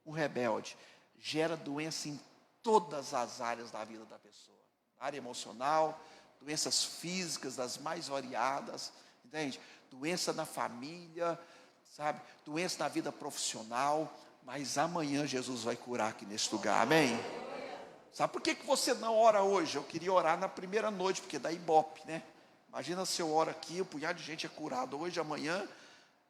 um rebelde gera doença em todas as áreas da vida da pessoa. Na área emocional, doenças físicas das mais variadas, entende? Doença na família, sabe? Doença na vida profissional, mas amanhã Jesus vai curar aqui nesse lugar, amém? Sabe por que você não ora hoje? Eu queria orar na primeira noite, porque dá ibope, né? Imagina se eu oro aqui, um punhado de gente é curado hoje, amanhã,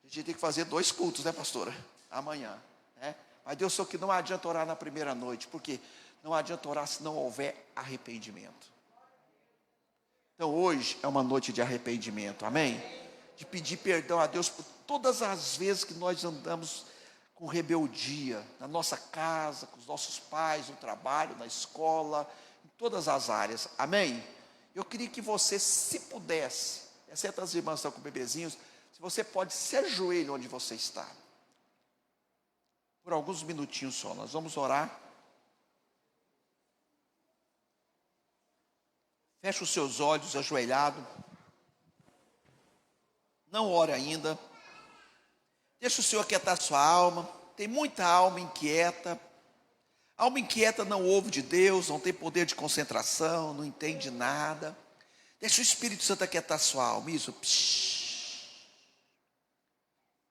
a gente tem que fazer 2 cultos, né, pastora? Amanhã, né? Mas Deus falou que não adianta orar na primeira noite, porque não adianta orar se não houver arrependimento. Então hoje é uma noite de arrependimento, amém? De pedir perdão a Deus por todas as vezes que nós andamos com rebeldia, na nossa casa, com os nossos pais, no trabalho, na escola, em todas as áreas, amém? Eu queria que você, se pudesse, exceto as irmãs que estão com bebezinhos, se você pode se ajoelhar onde você está, por alguns minutinhos só, nós vamos orar. Feche os seus olhos ajoelhado. Não ore ainda. Deixa o Senhor aquietar sua alma. Tem muita alma inquieta. Alma inquieta não ouve de Deus, não tem poder de concentração, não entende nada. Deixa o Espírito Santo aquietar sua alma. Isso.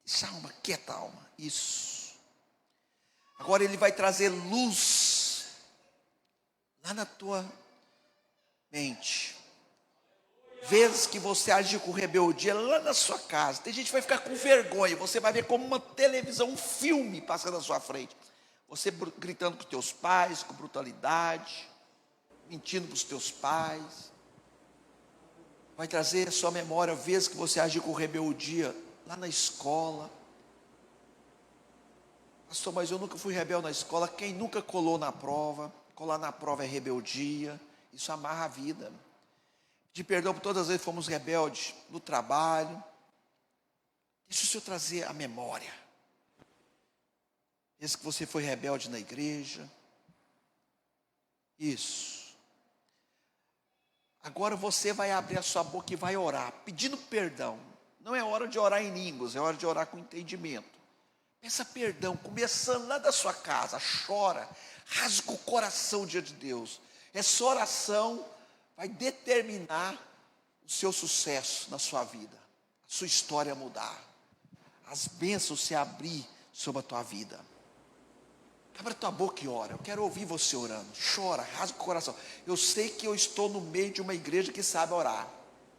Deixa a alma, quieta a alma. Isso. Agora Ele vai trazer luz lá na tua mente. Vezes que você agiu com rebeldia lá na sua casa. Tem gente que vai ficar com vergonha. Você vai ver como uma televisão, um filme passando na sua frente. Você gritando com os teus pais, com brutalidade, mentindo para os teus pais. Vai trazer à sua memória vezes que você agiu com rebeldia lá na escola. Pastor, mas eu nunca fui rebelde na escola. Quem nunca colou na prova? Colar na prova é rebeldia. Isso amarra a vida. De perdão por todas as vezes que fomos rebeldes no trabalho. Deixa o Senhor trazer a memória. Esse que você foi rebelde na igreja. Isso. Agora você vai abrir a sua boca e vai orar, pedindo perdão. Não é hora de orar em línguas, é hora de orar com entendimento. Peça perdão, começando lá da sua casa. Chora, rasga o coração diante de Deus. Essa oração vai determinar o seu sucesso na sua vida, a sua história mudar, as bênçãos se abrir sobre a tua vida. Abra tua boca e ora. Eu quero ouvir você orando. Chora, rasga o coração. Eu sei que eu estou no meio de uma igreja que sabe orar.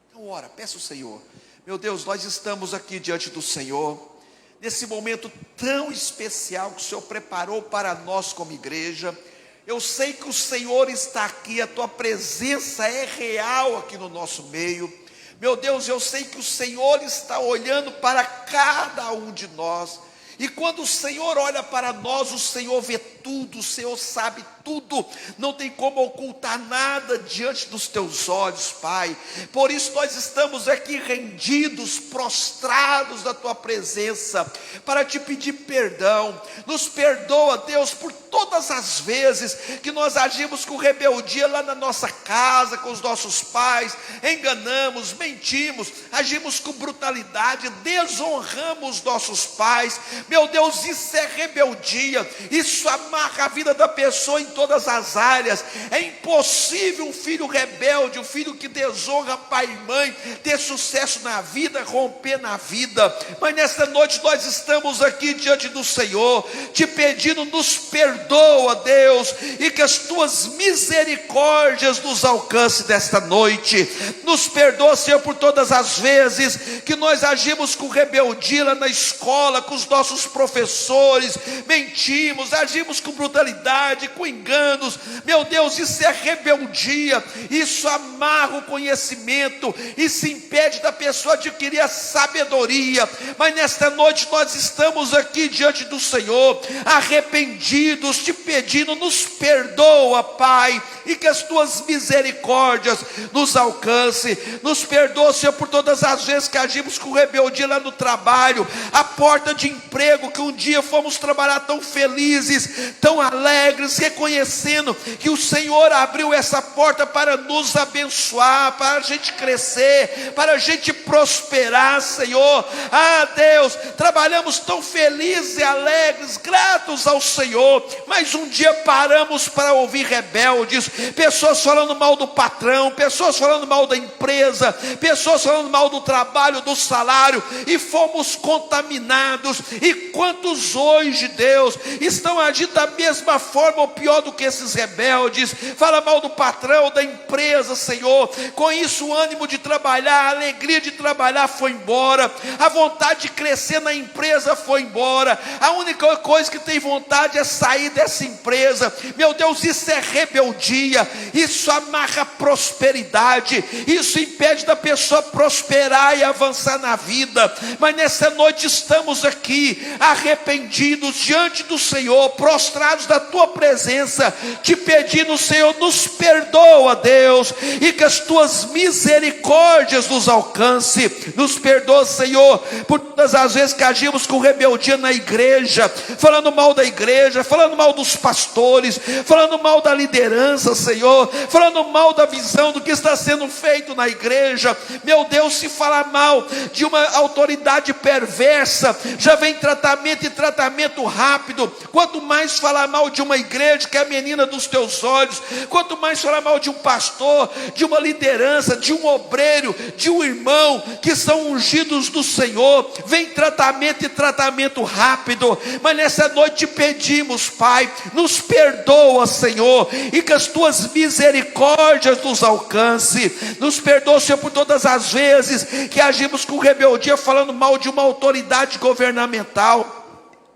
Então ora, peça ao Senhor. Meu Deus, nós estamos aqui diante do Senhor, nesse momento tão especial que o Senhor preparou para nós como igreja. Eu sei que o Senhor está aqui, a tua presença é real aqui no nosso meio. Meu Deus, eu sei que o Senhor está olhando para cada um de nós. E quando o Senhor olha para nós, o Senhor vê tudo, o Senhor sabe tudo, não tem como ocultar nada diante dos teus olhos, Pai. Por isso nós estamos aqui rendidos, prostrados na tua presença, para te pedir perdão. Nos perdoa, Deus, por todas as vezes que nós agimos com rebeldia lá na nossa casa, com os nossos pais, enganamos, mentimos, agimos com brutalidade, desonramos nossos pais. Meu Deus, isso é rebeldia, isso amarra a vida da pessoa em todas as áreas. É impossível um filho rebelde, um filho que desonra pai e mãe, ter sucesso na vida, romper na vida. Mas nesta noite nós estamos aqui diante do Senhor, te pedindo, nos perdoa, Deus, e que as tuas misericórdias nos alcancem desta noite. Nos perdoa, Senhor, por todas as vezes que nós agimos com rebeldia lá na escola, com os nossos professores, mentimos, agimos com brutalidade, com enganos. Meu Deus, isso é rebeldia, isso amarra o conhecimento, isso impede da pessoa adquirir a sabedoria. Mas nesta noite nós estamos aqui diante do Senhor, arrependidos, te pedindo, nos perdoa, Pai, e que as tuas misericórdias nos alcance. Nos perdoa, Senhor, por todas as vezes que agimos com rebeldia lá no trabalho, a porta de emprego que um dia fomos trabalhar tão felizes, tão alegres, reconhecendo que o Senhor abriu essa porta para nos abençoar, para a gente crescer, para a gente prosperar, Senhor. Ah, Deus, trabalhamos tão felizes e alegres, gratos ao Senhor, mas um dia paramos para ouvir rebeldes, pessoas falando mal do patrão, pessoas falando mal da empresa, pessoas falando mal do trabalho, do salário, e fomos contaminados. E quantos hoje, Deus, estão agindo da mesma forma ou pior do que esses rebeldes? Fala mal do patrão, da empresa, Senhor. Com isso o ânimo de trabalhar, a alegria de trabalhar foi embora, a vontade de crescer na empresa foi embora. A única coisa que tem vontade é sair dessa empresa. Meu Deus, isso é rebeldia, isso amarra prosperidade, isso impede da pessoa prosperar e avançar na vida. Mas nessa noite estamos aqui arrependidos diante do Senhor, prostrados da tua presença, te pedindo, Senhor, nos perdoa, Deus, e que as tuas misericórdias nos alcance. Nos perdoa, Senhor, por todas as vezes que agimos com rebeldia na igreja, falando mal da igreja, falando mal dos pastores, falando mal da liderança, Senhor, falando mal da visão do que está sendo feito na igreja. Meu Deus, se falar mal de uma autoridade perversa, já vem tratamento e tratamento rápido. Quanto mais falar mal de uma igreja que é a menina dos teus olhos, quanto mais falar mal de um pastor, de uma liderança, de um obreiro, de um irmão que são ungidos do Senhor, vem tratamento e tratamento rápido. Mas nessa noite pedimos, Pai, nos perdoa, Senhor, e que as tuas misericórdias nos alcance. Nos perdoa, Senhor, por todas as vezes que agimos com rebeldia, falando mal de uma autoridade governamental.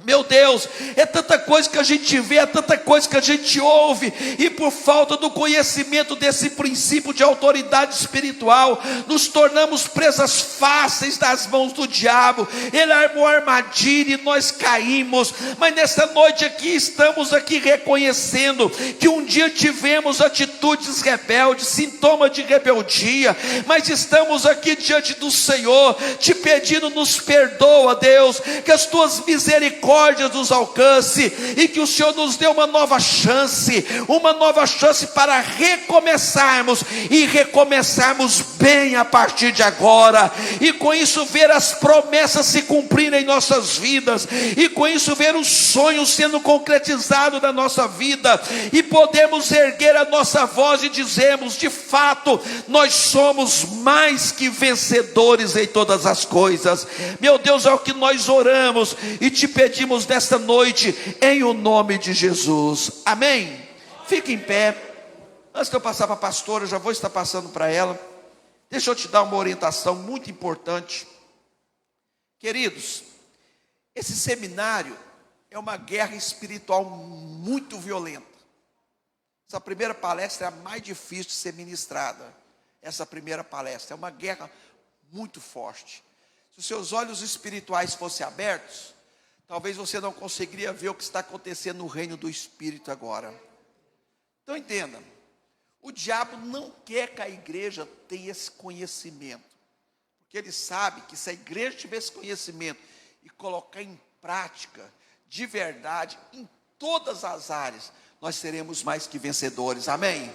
Meu Deus, é tanta coisa que a gente vê, é tanta coisa que a gente ouve, e por falta do conhecimento desse princípio de autoridade espiritual, nos tornamos presas fáceis das mãos do diabo. Ele armou armadilha e nós caímos. Mas nessa noite aqui, estamos aqui reconhecendo que um dia tivemos atitudes rebeldes, sintoma de rebeldia, mas estamos aqui diante do Senhor, te pedindo, nos perdoa, Deus, que as tuas misericórdias nos alcance, e que o Senhor nos dê uma nova chance para recomeçarmos, e recomeçarmos bem a partir de agora, e com isso ver as promessas se cumprirem em nossas vidas, e com isso ver os sonhos sendo concretizados na nossa vida, e podemos erguer a nossa voz e dizermos: de fato, nós somos mais que vencedores em todas as coisas. Meu Deus, é o que nós oramos e te pedimos nesta noite, em o nome de Jesus, amém? Fique em pé. Antes de eu passar para a pastora, eu já vou estar passando para ela. Deixa eu te dar uma orientação muito importante. Queridos, esse seminário é uma guerra espiritual muito violenta. Essa primeira palestra é a mais difícil de ser ministrada. Essa primeira palestra é uma guerra muito forte. Se os seus olhos espirituais fossem abertos, talvez você não conseguiria ver o que está acontecendo no reino do Espírito agora. Então entenda, o diabo não quer que a igreja tenha esse conhecimento, porque ele sabe que se a igreja tiver esse conhecimento e colocar em prática, de verdade, em todas as áreas, nós seremos mais que vencedores, amém?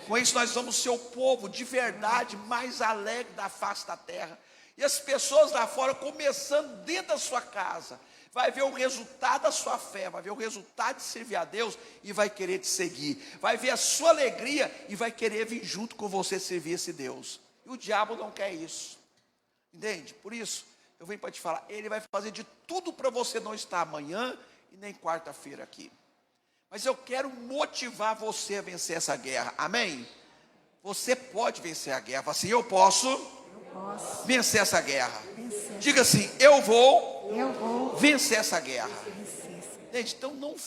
Com isso nós vamos ser o povo de verdade mais alegre da face da terra, e as pessoas lá fora, começando dentro da sua casa, vai ver o resultado da sua fé, vai ver o resultado de servir a Deus e vai querer te seguir, vai ver a sua alegria e vai querer vir junto com você servir esse Deus. E o diabo não quer isso, entende? Por isso, eu venho para te falar, ele vai fazer de tudo para você não estar amanhã e nem quarta-feira aqui. Mas eu quero motivar você a vencer essa guerra, amém? Você pode vencer a guerra. Fala assim: eu posso vencer essa guerra. Diga assim: eu vou vencer essa guerra. Gente, então não